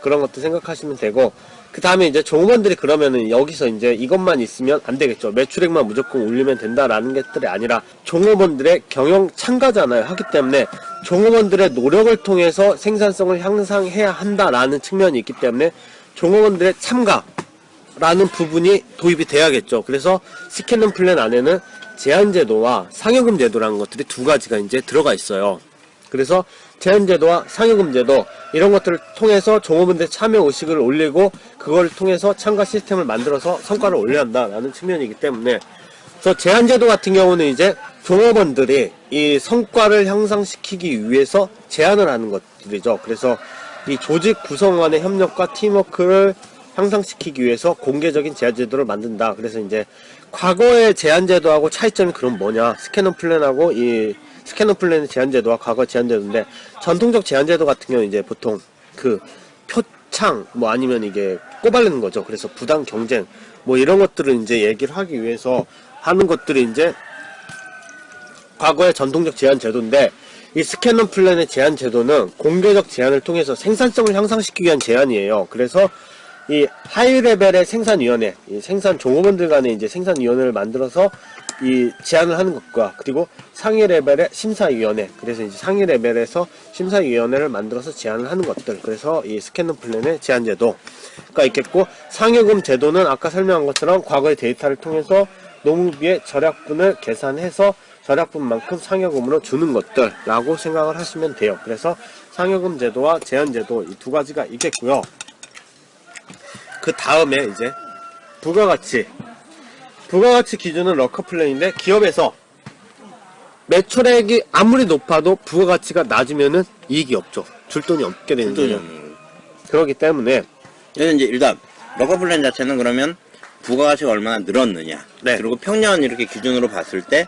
그런 것도 생각하시면 되고, 그 다음에 이제 종업원들이 그러면은 여기서 이제 이것만 있으면 안 되겠죠. 매출액만 무조건 올리면 된다라는 것들이 아니라 종업원들의 경영 참가잖아요. 하기 때문에 종업원들의 노력을 통해서 생산성을 향상해야 한다라는 측면이 있기 때문에 종업원들의 참가라는 부분이 도입이 돼야겠죠. 그래서 스캐넌 플랜 안에는 제한제도와 상여금 제도라는 것들이 두 가지가 이제 들어가 있어요. 그래서 제한제도와 상여금제도 이런 것들을 통해서 종업원들의 참여 의식을 올리고 그걸 통해서 참가 시스템을 만들어서 성과를 올려야 한다라는 측면이기 때문에, 그래서 제한제도 같은 경우는 이제 종업원들이 이 성과를 향상시키기 위해서 제한을 하는 것들이죠. 그래서 이 조직 구성원의 협력과 팀워크를 향상시키기 위해서 공개적인 제한제도를 만든다. 그래서 이제 과거의 제한제도하고 차이점이 그럼 뭐냐, 스캐넌 플랜하고 이 스캐너 플랜의 제한제도와 과거 제한제도인데, 전통적 제한제도 같은 경우는 이제 보통 그 표창 뭐 아니면 이게 꼬발리는 거죠. 그래서 부당 경쟁 뭐 이런 것들을 이제 얘기를 하기 위해서 하는 것들이 이제 과거의 전통적 제한제도인데, 이 스캐너 플랜의 제한제도는 공개적 제한을 통해서 생산성을 향상시키기 위한 제한이에요. 그래서 이 하위 레벨의 생산위원회, 이 생산 종업원들 간의 이제 생산위원회를 만들어서 이 제한을 하는 것과, 그리고 상위 레벨의 심사위원회, 그래서 이제 상위 레벨에서 심사위원회를 만들어서 제한을 하는 것들, 그래서 이 스캐너 플랜의 제한제도가 있겠고, 상여금 제도는 아까 설명한 것처럼 과거의 데이터를 통해서 농업비의 절약분을 계산해서 절약분만큼 상여금으로 주는 것들라고 생각을 하시면 돼요. 그래서 상여금 제도와 제한제도 이 두 가지가 있겠고요. 그 다음에 이제 부가가치 기준은 러커플랜인데, 기업에서 매출액이 아무리 높아도 부가가치가 낮으면은 이익이 없죠. 줄 돈이 없게 되는 거죠. 그렇기 때문에 그래서 이제 일단 러커플랜 자체는 그러면 부가가치가 얼마나 늘었느냐, 네. 그리고 평년 이렇게 기준으로 봤을 때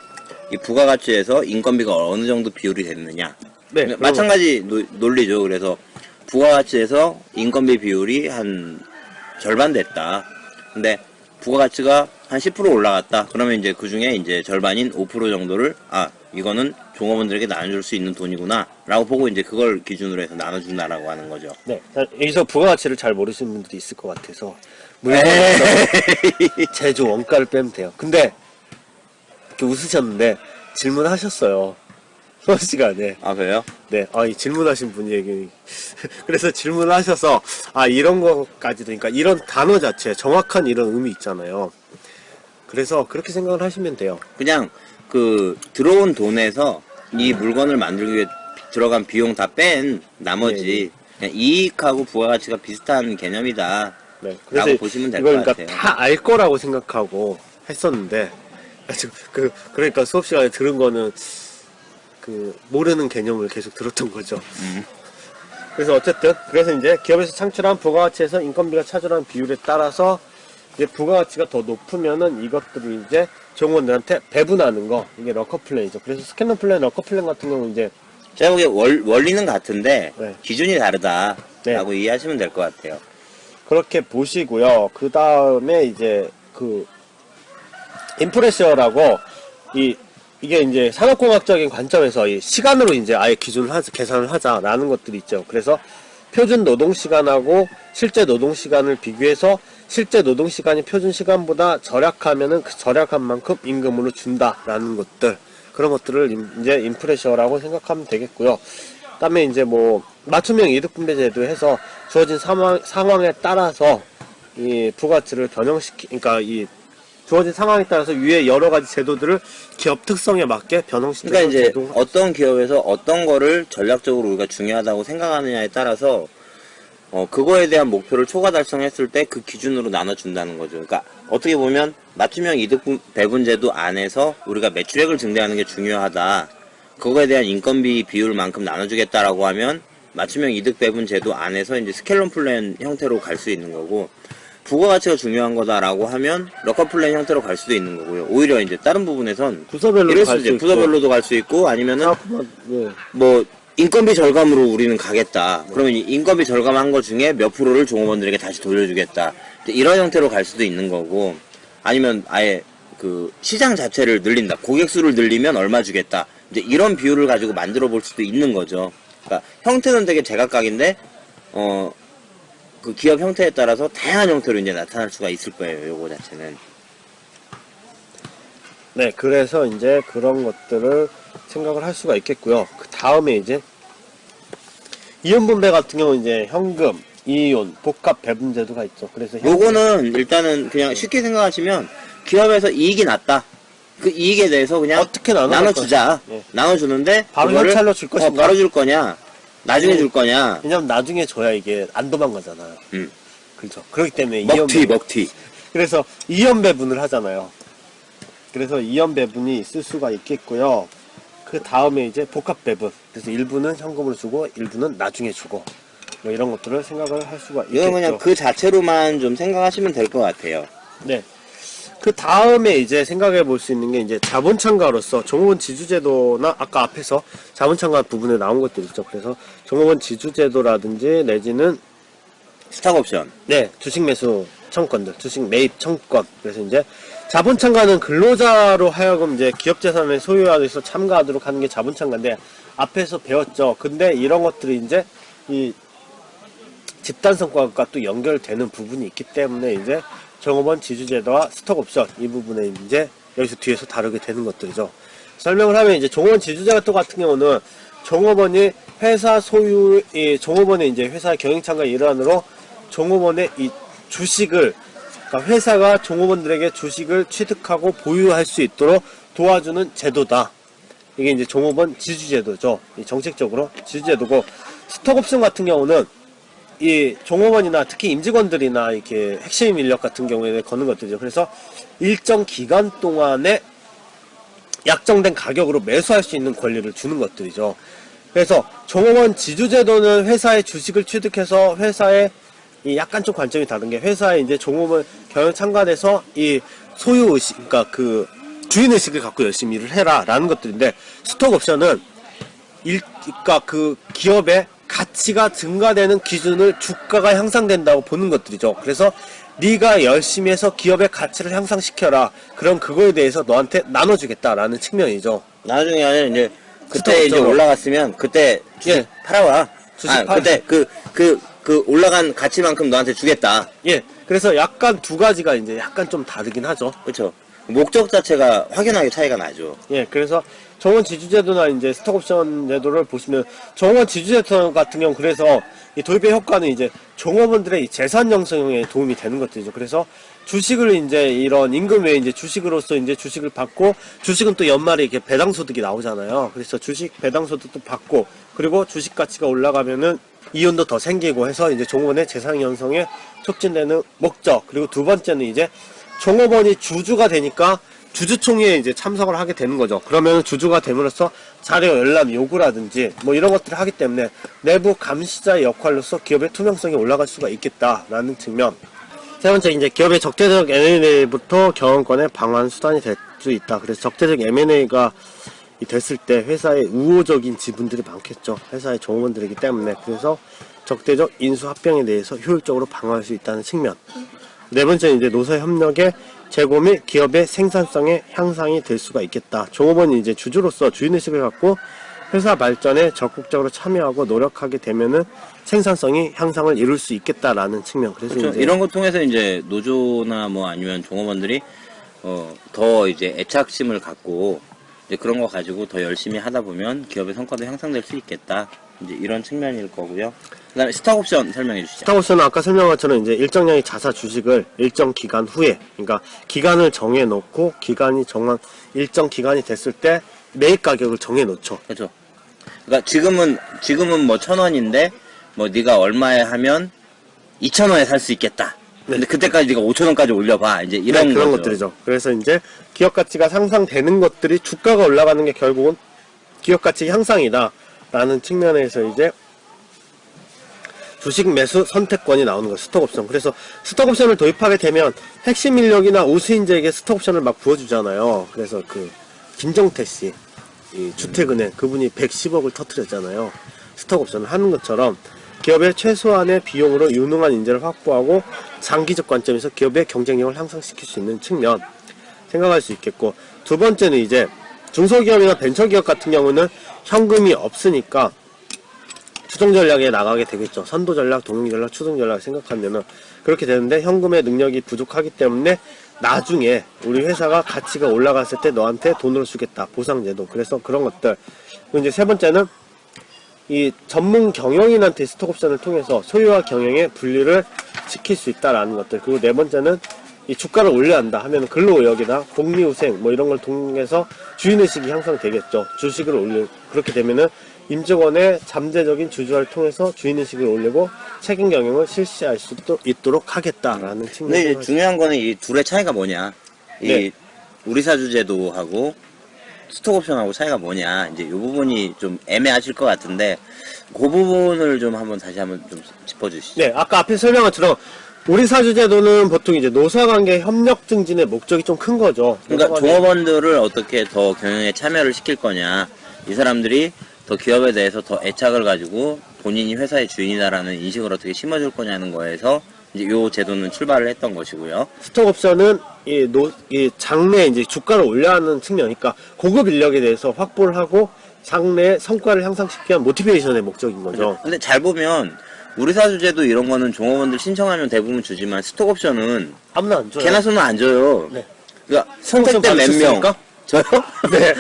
이 부가가치에서 인건비가 어느 정도 비율이 됐느냐. 네, 마찬가지 논리죠. 그래서 부가가치에서 인건비 비율이 한 절반 됐다. 근데 부가가치가 한 10% 올라갔다. 그러면 이제 그 중에 이제 절반인 5% 정도를, 이거는 종업원들에게 나눠줄 수 있는 돈이구나 라고 보고 이제 그걸 기준으로 해서 나눠준다라고 하는 거죠. 네, 여기서 부가가치를 잘 모르시는 분들이 있을 것 같아서 제조 원가를 빼면 돼요. 근데 이렇게 웃으셨는데 질문하셨어요, 수업 시간에. 아, 그래요? 네, 이 질문하신 분이 얘기. 그래서 질문을 하셔서, 이런 거까지도, 그러니까 이런 단어 자체, 정확한 이런 의미 있잖아요. 그래서 그렇게 생각을 하시면 돼요. 그냥 그 들어온 돈에서 이 물건을 만들기 위해 들어간 비용 다 뺀 나머지 그냥 이익하고 부가가치가 비슷한 개념이다. 네, 라고 보시면 될 것 이걸 그러니까 같아요. 다 알 거라고 생각하고 했었는데, 그러니까 수업 시간에 들은 거는 모르는 개념을 계속 들었던 거죠. 그래서 어쨌든, 그래서 이제 기업에서 창출한 부가가치에서 인건비가 차지하는 비율에 따라서 이제 부가가치가 더 높으면은 이것들을 이제 종업원들한테 배분하는 거, 이게 러커플랜이죠. 그래서 스캐너 플랜, 러커플랜 같은 경우는 이제 제가 보기에 원리는 같은데 네. 기준이 다르다라고 네. 이해하시면 될 것 같아요. 그렇게 보시고요. 그 다음에 이제 인프레셔라고 이게 이제 산업공학적인 관점에서 이 시간으로 이제 아예 계산을 하자라는 것들이 있죠. 그래서 표준 노동시간하고 실제 노동시간을 비교해서 실제 노동시간이 표준 시간보다 절약하면은 그 절약한 만큼 임금으로 준다라는 것들, 그런 것들을 이제 인프레셔라고 생각하면 되겠고요. 그다음에 이제 뭐 맞춤형 이득분배 제도에서 주어진 상황에 따라서 이 부가치를 그러니까 이 주어진 상황에 따라서 위에 여러 가지 제도들을 기업 특성에 맞게 변형시켜서, 그러니까 이제 어떤 기업에서 어떤 거를 전략적으로 우리가 중요하다고 생각하느냐에 따라서 그거에 대한 목표를 초과 달성했을 때 그 기준으로 나눠준다는 거죠. 그러니까 어떻게 보면 맞춤형 이득 배분제도 안에서 우리가 매출액을 증대하는 게 중요하다, 그거에 대한 인건비 비율만큼 나눠주겠다라고 하면 맞춤형 이득 배분 제도 안에서 이제 스켈론 플랜 형태로 갈 수 있는 거고, 부가가치가 중요한 거다라고 하면 러커 플랜 형태로 갈 수도 있는 거고요. 오히려 이제 다른 부분에선 부서별로도 갈 수 있고, 부서별로도 갈 수 있고, 아니면은 네. 뭐 인건비 절감으로 우리는 가겠다. 그러면 인건비 절감한 거 중에 몇 프로를 종업원들에게 다시 돌려주겠다. 이런 형태로 갈 수도 있는 거고, 아니면 아예 그 시장 자체를 늘린다. 고객 수를 늘리면 얼마 주겠다. 이제 이런 비율을 가지고 만들어 볼 수도 있는 거죠. 그러니까 형태는 되게 제각각인데 그 기업 형태에 따라서 다양한 형태로 이제 나타날 수가 있을 거예요. 요거 자체는. 네, 그래서 이제 그런 것들을 생각을 할 수가 있겠고요. 그 다음에 이제 이윤 분배 같은 경우는 이제 현금, 이윤, 복합 배분 제도가 있죠. 그래서 요거는 일단은 그냥 쉽게 생각하시면 기업에서 이익이 났다. 그 이익에 대해서 그냥 어떻게 나눠주자. 네. 나눠주는데 바로 그거를 현찰로 줄 것인가? 바로 줄 거냐, 나중에 줄 거냐. 왜냐면 나중에 줘야 이게 안 도망가잖아요. 그렇죠. 그렇기 때문에 먹튀. 그래서 이연 배분을 하잖아요. 그래서 이연 배분이 있을 수가 있겠고요. 그 다음에 이제 복합 배분. 그래서 일부는 현금으로 주고 일부는 나중에 주고, 뭐 이런 것들을 생각을 할 수가 있겠죠. 이건 그냥 그 자체로만 좀 생각하시면 될 것 같아요. 네. 그 다음에 이제 생각해 볼 수 있는 게 이제 자본 참가로서 종업원 지주제도나 아까 앞에서 자본 참가 부분에 나온 것들 있죠. 그래서 종업원 지주제도라든지 내지는 스탁옵션. 네, 주식 매수 청구권들, 주식 매입 청구권. 그래서 이제 자본 참가는 근로자로 하여금 이제 기업 재산을 소유하여서 참가하도록 하는 게 자본 참가인데 앞에서 배웠죠. 근데 이런 것들이 이제 이 집단 성과과 또 연결되는 부분이 있기 때문에 이제 종업원 지주제도와 스톡옵션 이 부분에 이제 여기서 뒤에서 다루게 되는 것들이죠. 설명을 하면 이제 종업원 지주제도 같은 경우는 종업원이 회사 소유, 이 종업원의 이제 회사 경영창과 일환으로 종업원의 이 주식을, 그러니까 회사가 종업원들에게 주식을 취득하고 보유할 수 있도록 도와주는 제도다. 이게 이제 종업원 지주제도죠. 이 정책적으로 지주제도고, 스톡옵션 같은 경우는 이 종업원이나 특히 임직원들이나 이렇게 핵심 인력 같은 경우에 거는 것들이죠. 그래서 일정 기간 동안에 약정된 가격으로 매수할 수 있는 권리를 주는 것들이죠. 그래서 종업원 지주제도는 회사의 주식을 취득해서 회사의 이 약간 좀 관점이 다른 게 회사에 이제 종업원 경영 참관해서 이 소유 의식, 그러니까 그 주인 의식을 갖고 열심히 일을 해라라는 것들인데, 스톡 옵션은 그러니까 그 기업의 가치가 증가되는 기준을 주가가 향상된다고 보는 것들이죠. 그래서 네가 열심히 해서 기업의 가치를 향상시켜라. 그럼 그거에 대해서 너한테 나눠주겠다라는 측면이죠. 나중에 이제 그때 이제 올라갔으면 그때 주식 예. 팔아와. 주식 그때 그 올라간 가치만큼 너한테 주겠다. 예. 그래서 약간 두 가지가 이제 약간 좀 다르긴 하죠. 그렇죠. 목적 자체가 확연하게 차이가 나죠. 예. 그래서 종업원 지주제도나 이제 스톡옵션 제도를 보시면 종업원 지주제도 같은 경우 그래서 이 도입의 효과는 이제 종업원들의 이 재산 형성에 도움이 되는 것들이죠. 그래서 주식을 이제 이런 임금 외에 이제 주식으로서 이제 주식을 받고, 주식은 또 연말에 이렇게 배당소득이 나오잖아요. 그래서 주식 배당소득도 받고, 그리고 주식 가치가 올라가면은 이윤도 더 생기고 해서 이제 종업원의 재산 형성에 촉진되는 목적. 그리고 두 번째는 이제 종업원이 주주가 되니까 주주총회에 이제 참석을 하게 되는 거죠. 그러면 주주가 됨으로써 자료 열람 요구라든지 뭐 이런 것들을 하기 때문에 내부 감시자의 역할로서 기업의 투명성이 올라갈 수가 있겠다라는 측면. 세 번째, 이제 기업의 적대적 M&A부터 경영권의 방어하는 수단이 될 수 있다. 그래서 적대적 M&A가 됐을 때 회사에 우호적인 지분들이 많겠죠. 회사의 종업원들이기 때문에. 그래서 적대적 인수합병에 대해서 효율적으로 방어할 수 있다는 측면. 네 번째는 이제 노사협력의 제고 및 기업의 생산성의 향상이 될 수가 있겠다. 종업원이 이제 주주로서 주인의식을 갖고 회사 발전에 적극적으로 참여하고 노력하게 되면은 생산성이 향상을 이룰 수 있겠다라는 측면. 그래서 그렇죠. 이제 이런 것 통해서 이제 노조나 뭐 아니면 종업원들이 더 이제 애착심을 갖고 이제 그런 거 가지고 더 열심히 하다 보면 기업의 성과도 향상될 수 있겠다. 이제 이런 측면일 거고요. 그다음에 스톡옵션 설명해 주시죠. 스톡옵션은 아까 설명한 것처럼 이제 일정량의 자사 주식을 일정 기간 후에, 그러니까 기간을 정해 놓고 기간이 정한 일정 기간이 됐을 때 매입 가격을 정해 놓죠. 그렇죠. 그러니까 지금은 뭐 1,000원인데 뭐 네가 얼마에 하면 2,000원에 살 수 있겠다. 근데 그때까지 네가 5,000원까지 올려봐. 이제 이런 네, 그런 거죠. 것들이죠. 그래서 이제 기업 가치가 상상되는 것들이 주가가 올라가는 게 결국은 기업 가치 향상이다라는 측면에서 이제 주식 매수 선택권이 나오는 거, 스톡옵션. 그래서 스톡옵션을 도입하게 되면 핵심 인력이나 우수인재에게 스톡옵션을 막 부어주잖아요. 그래서 그 김정태 씨, 이 주택은행 그분이 110억을 터뜨렸잖아요. 스톡옵션을 하는 것처럼 기업의 최소한의 비용으로 유능한 인재를 확보하고 장기적 관점에서 기업의 경쟁력을 향상시킬 수 있는 측면 생각할 수 있겠고, 두 번째는 이제 중소기업이나 벤처기업 같은 경우는 현금이 없으니까 추종 전략에 나가게 되겠죠. 선도 전략, 동행 전략, 추종 전략 생각하면은 그렇게 되는데, 현금의 능력이 부족하기 때문에 나중에 우리 회사가 가치가 올라갔을 때 너한테 돈으로 주겠다. 보상제도. 그래서 그런 것들. 그리고 이제 세 번째는 이 전문 경영인한테 스톡옵션을 통해서 소유와 경영의 분리를 시킬 수 있다라는 것들. 그리고 네 번째는 이 주가를 올려야 한다 하면 근로의욕이나 복리후생 뭐 이런 걸 통해서 주인의식이 향상되겠죠. 주식을 올리고, 그렇게 되면은 임직원의 잠재적인 주주화를 통해서 주인의식을 올리고 책임 경영을 실시할 수 있도록 하겠다라는 측면이. 근데 이제 중요한 거는 이 둘의 차이가 뭐냐. 네. 이 우리사주제도하고 스톡옵션하고 차이가 뭐냐. 이제 이 부분이 좀 애매하실 것 같은데 그 부분을 좀 다시 한번 좀 짚어주시죠. 네, 아까 앞에 설명한 것처럼 우리 사주제도는 보통 이제 노사관계 협력 증진의 목적이 좀 큰 거죠. 그러니까 종업원들을 어떻게 더 경영에 참여를 시킬 거냐. 이 사람들이 더 기업에 대해서 더 애착을 가지고 본인이 회사의 주인이다라는 인식을 어떻게 심어줄 거냐는 거에서 이제 요 제도는 출발을 했던 것이고요. 스톡옵션은 이 장래 이제 주가를 올려야 하는 측면이니까 고급 인력에 대해서 확보를 하고 장래 성과를 향상시키기 위한 모티베이션의 목적인 거죠. 근데 잘 보면 우리 사주제도 이런 거는 종업원들 신청하면 대부분 주지만 스톡옵션은 아무나 안 줘요. 개나 소나 안 줘요. 네. 그러니까 선택된 몇 명. 받으셨습니까? 저요? 네.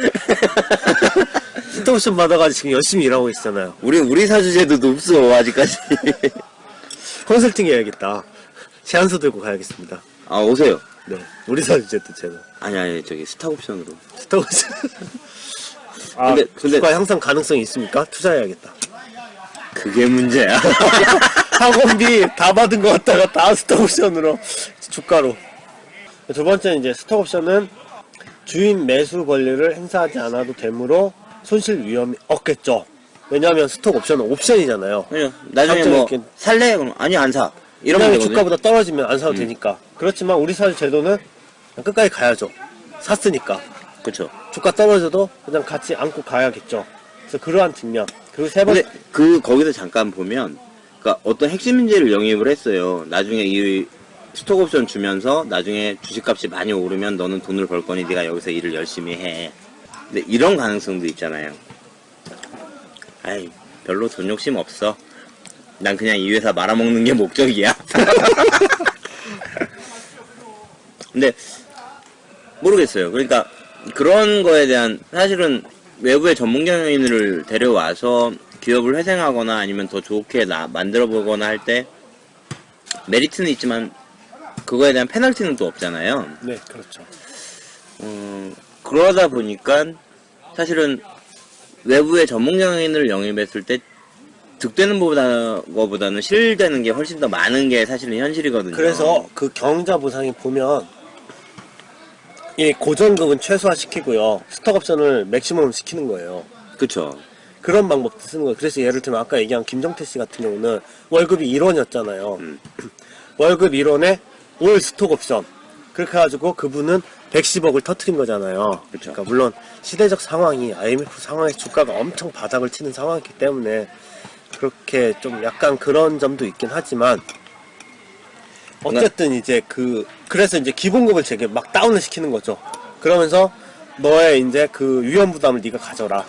스톡옵션 받아가지고 지금 열심히 일하고 있잖아요. 우리 사주제도도 없어 아직까지. 컨설팅 해야겠다. 제안서 들고 가야겠습니다. 아 오세요. 네. 우리 사주제도 제도. 아니 저기 스톡옵션으로. 스톡옵션. 아, 근데- 주가 향상 가능성이 있습니까? 투자해야겠다. 그게 문제야. 학원비 다 받은 거 갖다가 다 스톡옵션으로 주가로. 두 번째는 이제 스톡옵션은 주인 매수 권리를 행사하지 않아도 되므로 손실 위험이 없겠죠. 왜냐하면 스톡옵션은 옵션이잖아요. 그냥 나중에 장점이 뭐 있긴- 살래? 그럼 아니 안 사. 이러면 그냥 되거든요. 주가보다 떨어지면 안 사도 되니까. 그렇지만 우리 사주 제도는 그냥 끝까지 가야죠. 샀으니까. 그렇죠. 주가 떨어져도 그냥 같이 안고 가야겠죠. 그래서 그러한 측면. 그리고 세 번째, 근데 거기서 잠깐 보면 그러니까 어떤 핵심 문제를 영입을 했어요. 나중에 이 스톡옵션 주면서 나중에 주식값이 많이 오르면 너는 돈을 벌 거니 네가 여기서 일을 열심히 해. 근데 이런 가능성도 있잖아요. 아이 별로 돈 욕심 없어. 난 그냥 이 회사 말아먹는 게 목적이야. 근데 모르겠어요. 그러니까 그런 거에 대한 사실은 외부의 전문 경영인을 데려와서 기업을 회생하거나 아니면 더 좋게 만들어 보거나 할 때 메리트는 있지만 그거에 대한 페널티는 또 없잖아요. 네, 그렇죠. 그러다 보니까 사실은 외부의 전문 경영인을 영입했을 때 득되는 거보다는 실되는 게 훨씬 더 많은 게 사실은 현실이거든요. 그래서 그 경자 보상이 보면 이 고정급은 최소화시키고요. 스톡옵션을 맥시멈 시키는 거예요. 그쵸. 그런 방법도 쓰는 거예요. 그래서 예를 들면 아까 얘기한 김정태 씨 같은 경우는 월급이 1원이었잖아요. 월급 1원에 올 스톡옵션. 그렇게 해가지고 그분은 110억을 터트린 거잖아요. 그쵸. 그러니까 물론 시대적 상황이 IMF 상황에 주가가 엄청 바닥을 치는 상황이기 때문에 그렇게 좀 약간 그런 점도 있긴 하지만 어쨌든 이제 그래서 이제 기본급을 되게 막 다운을 시키는 거죠. 그러면서 너의 이제 그 위험 부담을 네가 가져라.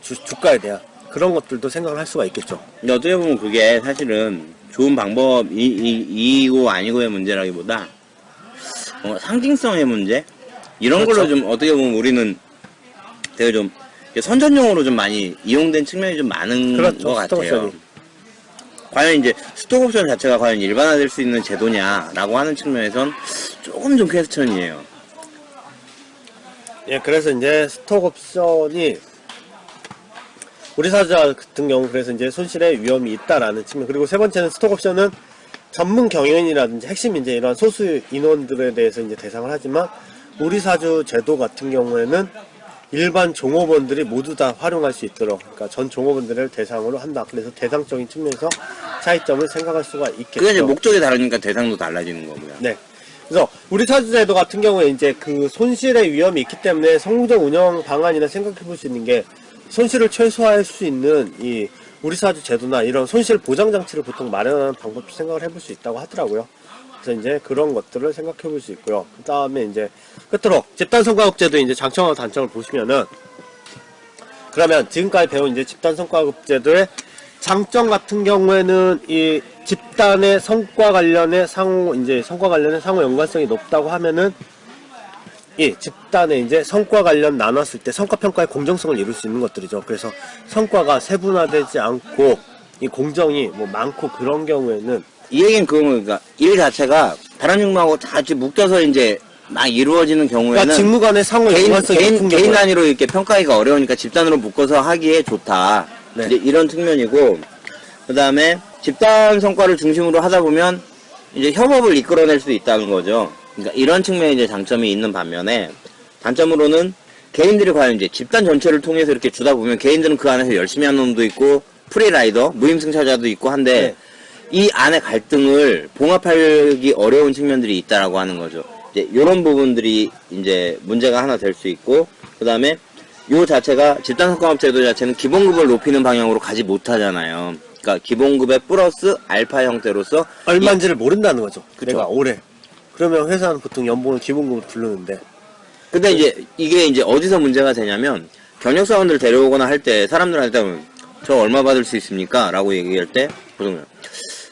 주가에 대한 그런 것들도 생각을 할 수가 있겠죠. 근데 어떻게 보면 그게 사실은 좋은 방법이고 아니고의 문제라기보다 상징성의 문제? 이런 그렇죠. 걸로 좀 어떻게 보면 우리는 되게 좀 선전용으로 좀 많이 이용된 측면이 좀 많은 그렇죠, 것 같아요. 스톡옵션이. 과연 이제 스톡옵션 자체가 과연 일반화될 수 있는 제도냐라고 하는 측면에선 조금 좀 퀘스천이에요. 예, 그래서 이제 스톡옵션이 우리 사주자 같은 경우 그래서 이제 손실의 위험이 있다라는 측면. 그리고 세 번째는 스톡옵션은 전문 경영인이라든지 핵심 이제 이런 소수 인원들에 대해서 이제 대상을 하지만 우리 사주 제도 같은 경우에는 일반 종업원들이 모두 다 활용할 수 있도록, 그러니까 전 종업원들을 대상으로 한다. 그래서 대상적인 측면에서 차이점을 생각할 수가 있겠죠. 그게 이제 목적이 다르니까 대상도 달라지는 거고요. 네. 그래서 우리 사주제도 같은 경우에 이제 그 손실의 위험이 있기 때문에 성공적 운영 방안이나 생각해 볼 수 있는 게 손실을 최소화할 수 있는 이 우리 사주 제도나 이런 손실 보장 장치를 보통 마련하는 방법도 생각을 해볼 수 있다고 하더라고요. 그래서 이제 그런 것들을 생각해 볼 수 있고요. 그 다음에 이제 끝으로 집단성과급제도 이제 장점과 단점을 보시면은 그러면 지금까지 배운 이제 집단성과급제도의 장점 같은 경우에는 이 집단의 성과 관련의 상호 연관성이 높다고 하면은 이 집단의 이제 성과 관련 나눴을 때 성과평가의 공정성을 이룰 수 있는 것들이죠. 그래서 성과가 세분화되지 않고 이 공정이 뭐 많고 그런 경우에는 이 얘기는 그러니까 일 자체가 다른 직무하고 다 같이 묶여서 이제 막 이루어지는 경우에는 그러니까 직무 간의 상호 연관성이 높은 개인 경우에 단위로 이렇게 평가하기가 어려우니까 집단으로 묶어서 하기에 좋다. 네. 이제 이런 측면이고, 그 다음에 집단 성과를 중심으로 하다 보면 이제 협업을 이끌어낼 수 있다는 거죠. 그러니까 이런 측면에 이제 장점이 있는 반면에 단점으로는 개인들이 과연 이제 집단 전체를 통해서 이렇게 주다 보면 개인들은 그 안에서 열심히 하는 놈도 있고 프리라이더, 무임승차자도 있고 한데 네. 이 안에 갈등을 봉합하기 어려운 측면들이 있다라고 하는 거죠. 이제 이런 부분들이 이제 문제가 하나 될 수 있고, 그 다음에 요 자체가 집단성과급 제도 자체는 기본급을 높이는 방향으로 가지 못하잖아요. 그러니까 기본급의 플러스 알파 형태로서 얼마인지를 모른다는 거죠. 그쵸. 내가 올해. 그러면 회사는 보통 연봉을 기본급으로 부르는데. 근데 이제 이게 이제 어디서 문제가 되냐면 경력사원들 데려오거나 할 때 사람들한테 저 얼마 받을 수 있습니까? 라고 얘기할 때 보통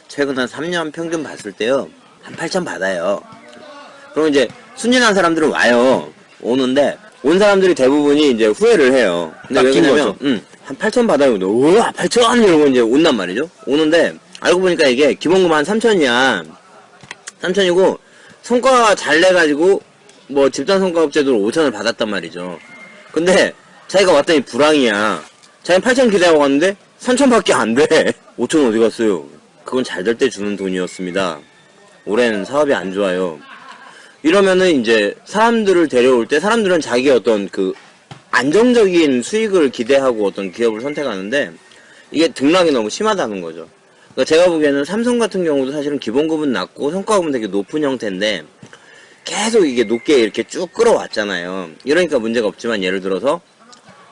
최근 한 3년 평균 봤을 때요 한 8천 받아요. 그럼 이제 순진한 사람들은 와요. 오는데 온 사람들이 대부분이 이제 후회를 해요. 근데 왜 그러냐면 한 8천 받아요. 근데 우와 8천 이러고 이제 온단 말이죠. 오는데 알고 보니까 이게 기본급 한 3천이야. 3천이고 성과가 잘 내가지고 뭐 집단성과급 제도로 5천을 받았단 말이죠. 근데 자기가 왔더니 불황이야. 자기는 8천 기대하고 갔는데 3천밖에 안 돼. 5천 어디 갔어요? 그건 잘 될 때 주는 돈이었습니다. 올해는 사업이 안 좋아요. 이러면은 이제 사람들을 데려올 때 사람들은 자기 어떤 그 안정적인 수익을 기대하고 어떤 기업을 선택하는데 이게 등락이 너무 심하다는 거죠. 그러니까 제가 보기에는 삼성 같은 경우도 사실은 기본급은 낮고 성과급은 되게 높은 형태인데 계속 이게 높게 이렇게 쭉 끌어왔잖아요. 이러니까 문제가 없지만 예를 들어서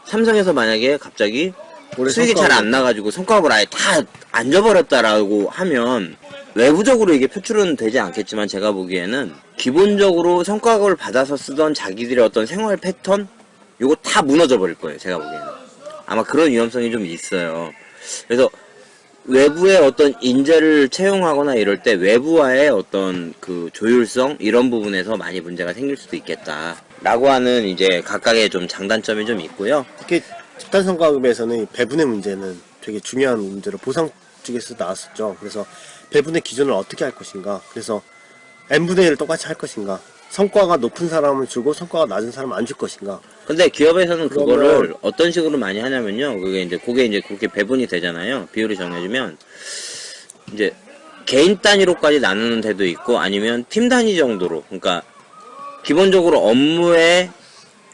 삼성에서 만약에 갑자기 수익이 잘 안 나가지고 성과급을 아예 다 안 줘버렸다라고 하면 외부적으로 이게 표출은 되지 않겠지만 제가 보기에는 기본적으로 성과급을 받아서 쓰던 자기들의 어떤 생활 패턴? 요거 다 무너져 버릴 거예요. 제가 보기에는. 아마 그런 위험성이 좀 있어요. 그래서 외부의 어떤 인재를 채용하거나 이럴 때 외부와의 어떤 그 조율성 이런 부분에서 많이 문제가 생길 수도 있겠다 라고 하는 이제 각각의 좀 장단점이 좀 있고요. 특히 집단성과급에서는 이 배분의 문제는 되게 중요한 문제로 보상 쪽에서 나왔었죠. 그래서 배분의 기준을 어떻게 할 것인가. 그래서 n분의 1을 똑같이 할 것인가. 성과가 높은 사람을 주고 성과가 낮은 사람을 안 줄 것인가. 근데 기업에서는 그거를 어떤 식으로 많이 하냐면요. 그게 이제 그렇게 배분이 되잖아요. 비율이 정해지면 이제 개인 단위로까지 나누는 데도 있고 아니면 팀 단위 정도로. 그러니까 기본적으로 업무에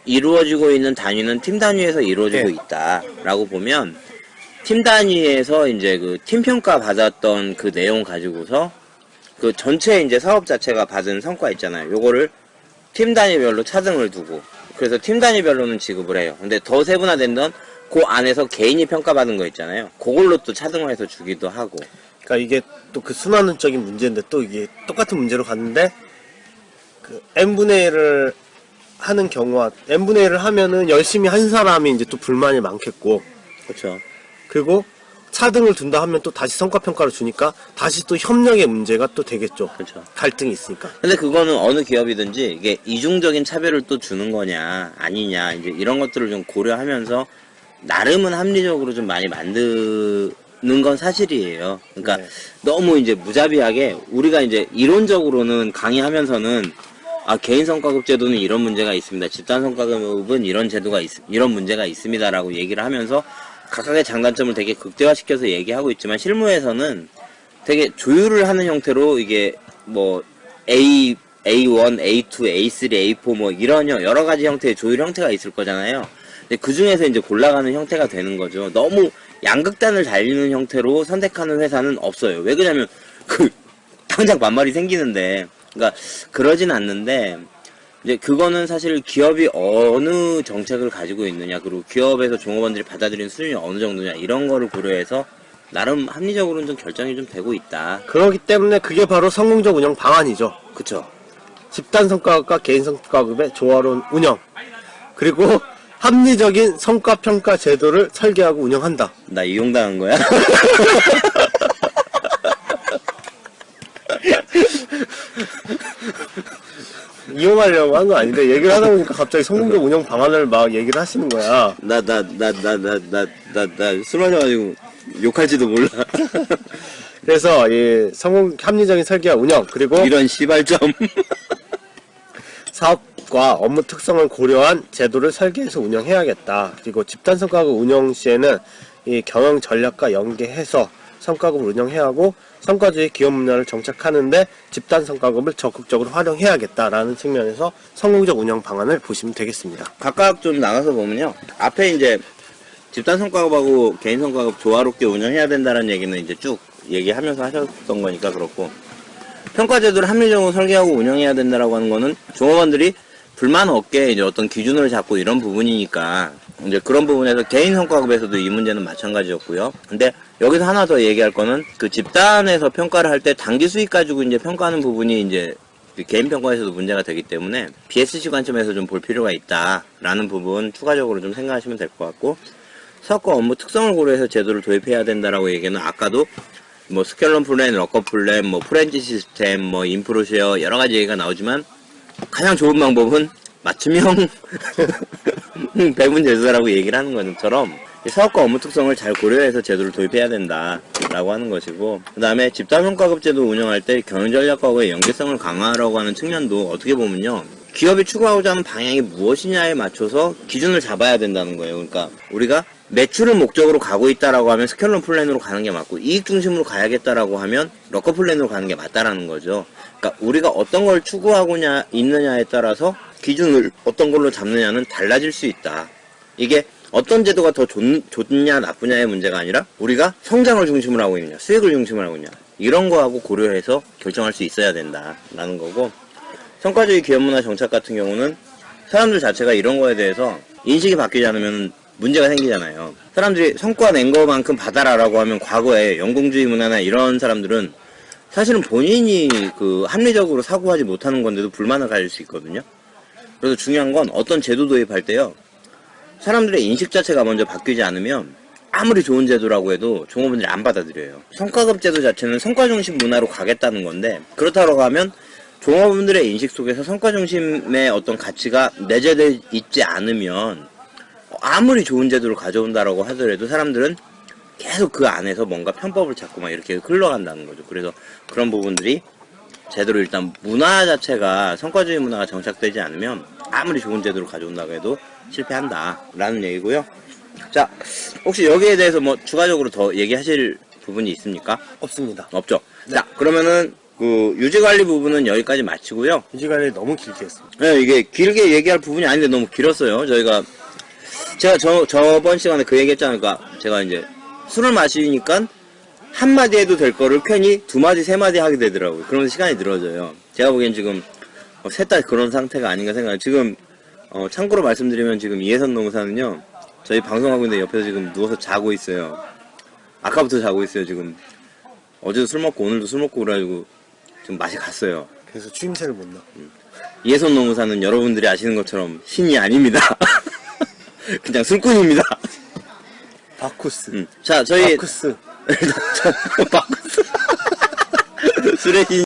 이루어지고 있는 단위는 팀 단위에서 이루어지고 있다라고 보면 팀 단위에서 이제 그 팀 평가 받았던 그 내용 가지고서 그 전체 이제 사업 자체가 받은 성과 있잖아요. 요거를 팀 단위별로 차등을 두고 그래서 팀 단위별로는 지급을 해요. 근데 더 세분화된 건 그 안에서 개인이 평가받은 거 있잖아요. 그걸로 또 차등을 해서 주기도 하고. 그러니까 이게 또 그 순환론적인 문제인데 또 이게 똑같은 문제로 갔는데 그 n분의 1을 하는 경우와 n분의 1을 하면은 열심히 한 사람이 이제 또 불만이 많겠고 그렇죠. 그리고 차등을 둔다 하면 또 다시 성과평가를 주니까 다시 또 협력의 문제가 또 되겠죠. 그렇죠. 갈등이 있으니까. 근데 그거는 어느 기업이든지 이게 이중적인 차별을 또 주는 거냐 아니냐 이제 이런 것들을 좀 고려하면서 나름은 합리적으로 좀 많이 만드는 건 사실이에요. 그러니까 네. 너무 이제 무자비하게 우리가 이제 이론적으로는 강의하면서는 아 개인 성과급 제도는 이런 문제가 있습니다. 집단 성과급은 이런 제도가 이런 문제가 있습니다라고 얘기를 하면서 각각의 장단점을 되게 극대화시켜서 얘기하고 있지만 실무에서는 되게 조율을 하는 형태로 이게 뭐 A1, A2, A3, A4 뭐 이런 여러 가지 형태의 조율 형태가 있을 거잖아요. 근데 그 중에서 이제 골라가는 형태가 되는 거죠. 너무 양극단을 달리는 형태로 선택하는 회사는 없어요. 왜 그러냐면 당장 반말이 생기는데 그러니까 그러진 않는데 이제 그거는 사실 기업이 어느 정책을 가지고 있느냐 그리고 기업에서 종업원들이 받아들이는 수준이 어느 정도냐 이런 거를 고려해서 나름 합리적으로는 좀 결정이 좀 되고 있다. 그렇기 때문에 그게 바로 성공적 운영 방안이죠. 그쵸. 집단 성과급과 개인 성과급의 조화로운 운영 그리고 합리적인 성과평가 제도를 설계하고 운영한다. 나 이용당한 거야? 이용하려고 한 거 아닌데 얘기를 하다 보니까 갑자기 성공적 운영 방안을 막 얘기를 하시는 거야. 나 술 마셔가지고 욕할지도 몰라. 그래서 이 성공 합리적인 설계와 운영 그리고 이런 시발점. 사업과 업무 특성을 고려한 제도를 설계해서 운영해야겠다. 그리고 집단 성과급 운영 시에는 이 경영 전략과 연계해서 성과급을 운영해야 하고 성과주의 기업 문화를 정착하는데 집단 성과급을 적극적으로 활용해야겠다라는 측면에서 성공적 운영 방안을 보시면 되겠습니다. 각각 좀 나가서 보면요. 앞에 이제 집단 성과급하고 개인 성과급 조화롭게 운영해야 된다는 얘기는 이제 쭉 얘기하면서 하셨던 거니까 그렇고, 평가 제도를 합리적으로 설계하고 운영해야 된다라고 하는 거는 종업원들이 불만 없게 이제 어떤 기준을 잡고 이런 부분이니까, 이제 그런 부분에서 개인 성과급에서도 이 문제는 마찬가지였고요. 근데 여기서 하나 더 얘기할 거는 그 집단에서 평가를 할 때 단기 수익 가지고 이제 평가하는 부분이 이제 개인 평가에서도 문제가 되기 때문에 BSC 관점에서 좀 볼 필요가 있다라는 부분 추가적으로 좀 생각하시면 될 것 같고, 사업과 업무 특성을 고려해서 제도를 도입해야 된다라고 얘기는 아까도 뭐 스켈런 플랜, 럭커 플랜, 뭐 프렌치 시스템, 뭐 인프로쉐어 여러 가지 얘기가 나오지만 가장 좋은 방법은 맞춤형 배분 제도라고 얘기를 하는 것처럼 사업과 업무 특성을 잘 고려해서 제도를 도입해야 된다라고 하는 것이고, 그 다음에 집단평가급 제도 운영할 때 경영전략과의 연계성을 강화하라고 하는 측면도 어떻게 보면요, 기업이 추구하고자 하는 방향이 무엇이냐에 맞춰서 기준을 잡아야 된다는 거예요. 그러니까 우리가 매출을 목적으로 가고 있다라고 하면 스켈런 플랜으로 가는 게 맞고, 이익 중심으로 가야겠다라고 하면 럭커 플랜으로 가는 게 맞다라는 거죠. 그러니까 우리가 어떤 걸 추구하고 있느냐에 따라서 기준을 어떤 걸로 잡느냐는 달라질 수 있다. 이게 어떤 제도가 더 좋냐 나쁘냐의 문제가 아니라 우리가 성장을 중심으로 하고 있느냐, 수익을 중심으로 하고 있느냐, 이런 거하고 고려해서 결정할 수 있어야 된다라는 거고, 성과주의 기업문화 정착 같은 경우는 사람들 자체가 이런 거에 대해서 인식이 바뀌지 않으면 문제가 생기잖아요. 사람들이 성과 낸 거만큼 받아라라고 하면 과거에 영공주의 문화나 이런 사람들은 사실은 본인이 그 합리적으로 사고하지 못하는 건데도 불만을 가질 수 있거든요. 그래서 중요한 건 어떤 제도 도입할 때요, 사람들의 인식 자체가 먼저 바뀌지 않으면 아무리 좋은 제도라고 해도 종업원들이 안 받아들여요. 성과급 제도 자체는 성과 중심 문화로 가겠다는 건데, 그렇다고 하면 종업원들의 인식 속에서 성과 중심의 어떤 가치가 내재되어 있지 않으면 아무리 좋은 제도를 가져온다라고 하더라도 사람들은 계속 그 안에서 뭔가 편법을 찾고 막 이렇게 흘러간다는 거죠. 그래서 그런 부분들이 제대로 일단 문화 자체가 성과주의 문화가 정착되지 않으면 아무리 좋은 제도를 가져온다고 해도 실패한다라는 얘기고요. 자, 혹시 여기에 대해서 뭐 추가적으로 더 얘기하실 부분이 있습니까? 없습니다. 없죠? 네. 자, 그러면은 그 유지관리 부분은 여기까지 마치고요. 유지관리 너무 길게 했습니다. 네, 이게 길게 얘기할 부분이 아닌데 너무 길었어요. 제가 저번 시간에 그 얘기 했잖아요. 그러니까 제가 이제 술을 마시니까 한마디 해도 될 거를 괜히 두마디, 세마디 하게 되더라고요. 그러면서 시간이 늘어져요. 제가 보기엔 지금 셋 다 그런 상태가 아닌가 생각해요. 지금 참고로 말씀드리면 지금 이혜선 농사는요, 저희 방송하고 있는데 옆에서 지금 누워서 자고 있어요. 아까부터 자고 있어요. 지금 어제도 술 먹고 오늘도 술 먹고 그래가지고 지금 맛이 갔어요. 그래서 추임새를 못 넣어. 이혜선 농사는 여러분들이 아시는 것처럼 신이 아닙니다. 그냥 술꾼입니다. 바쿠스. 자, 저희 바쿠스. 바쿠스. 술의 신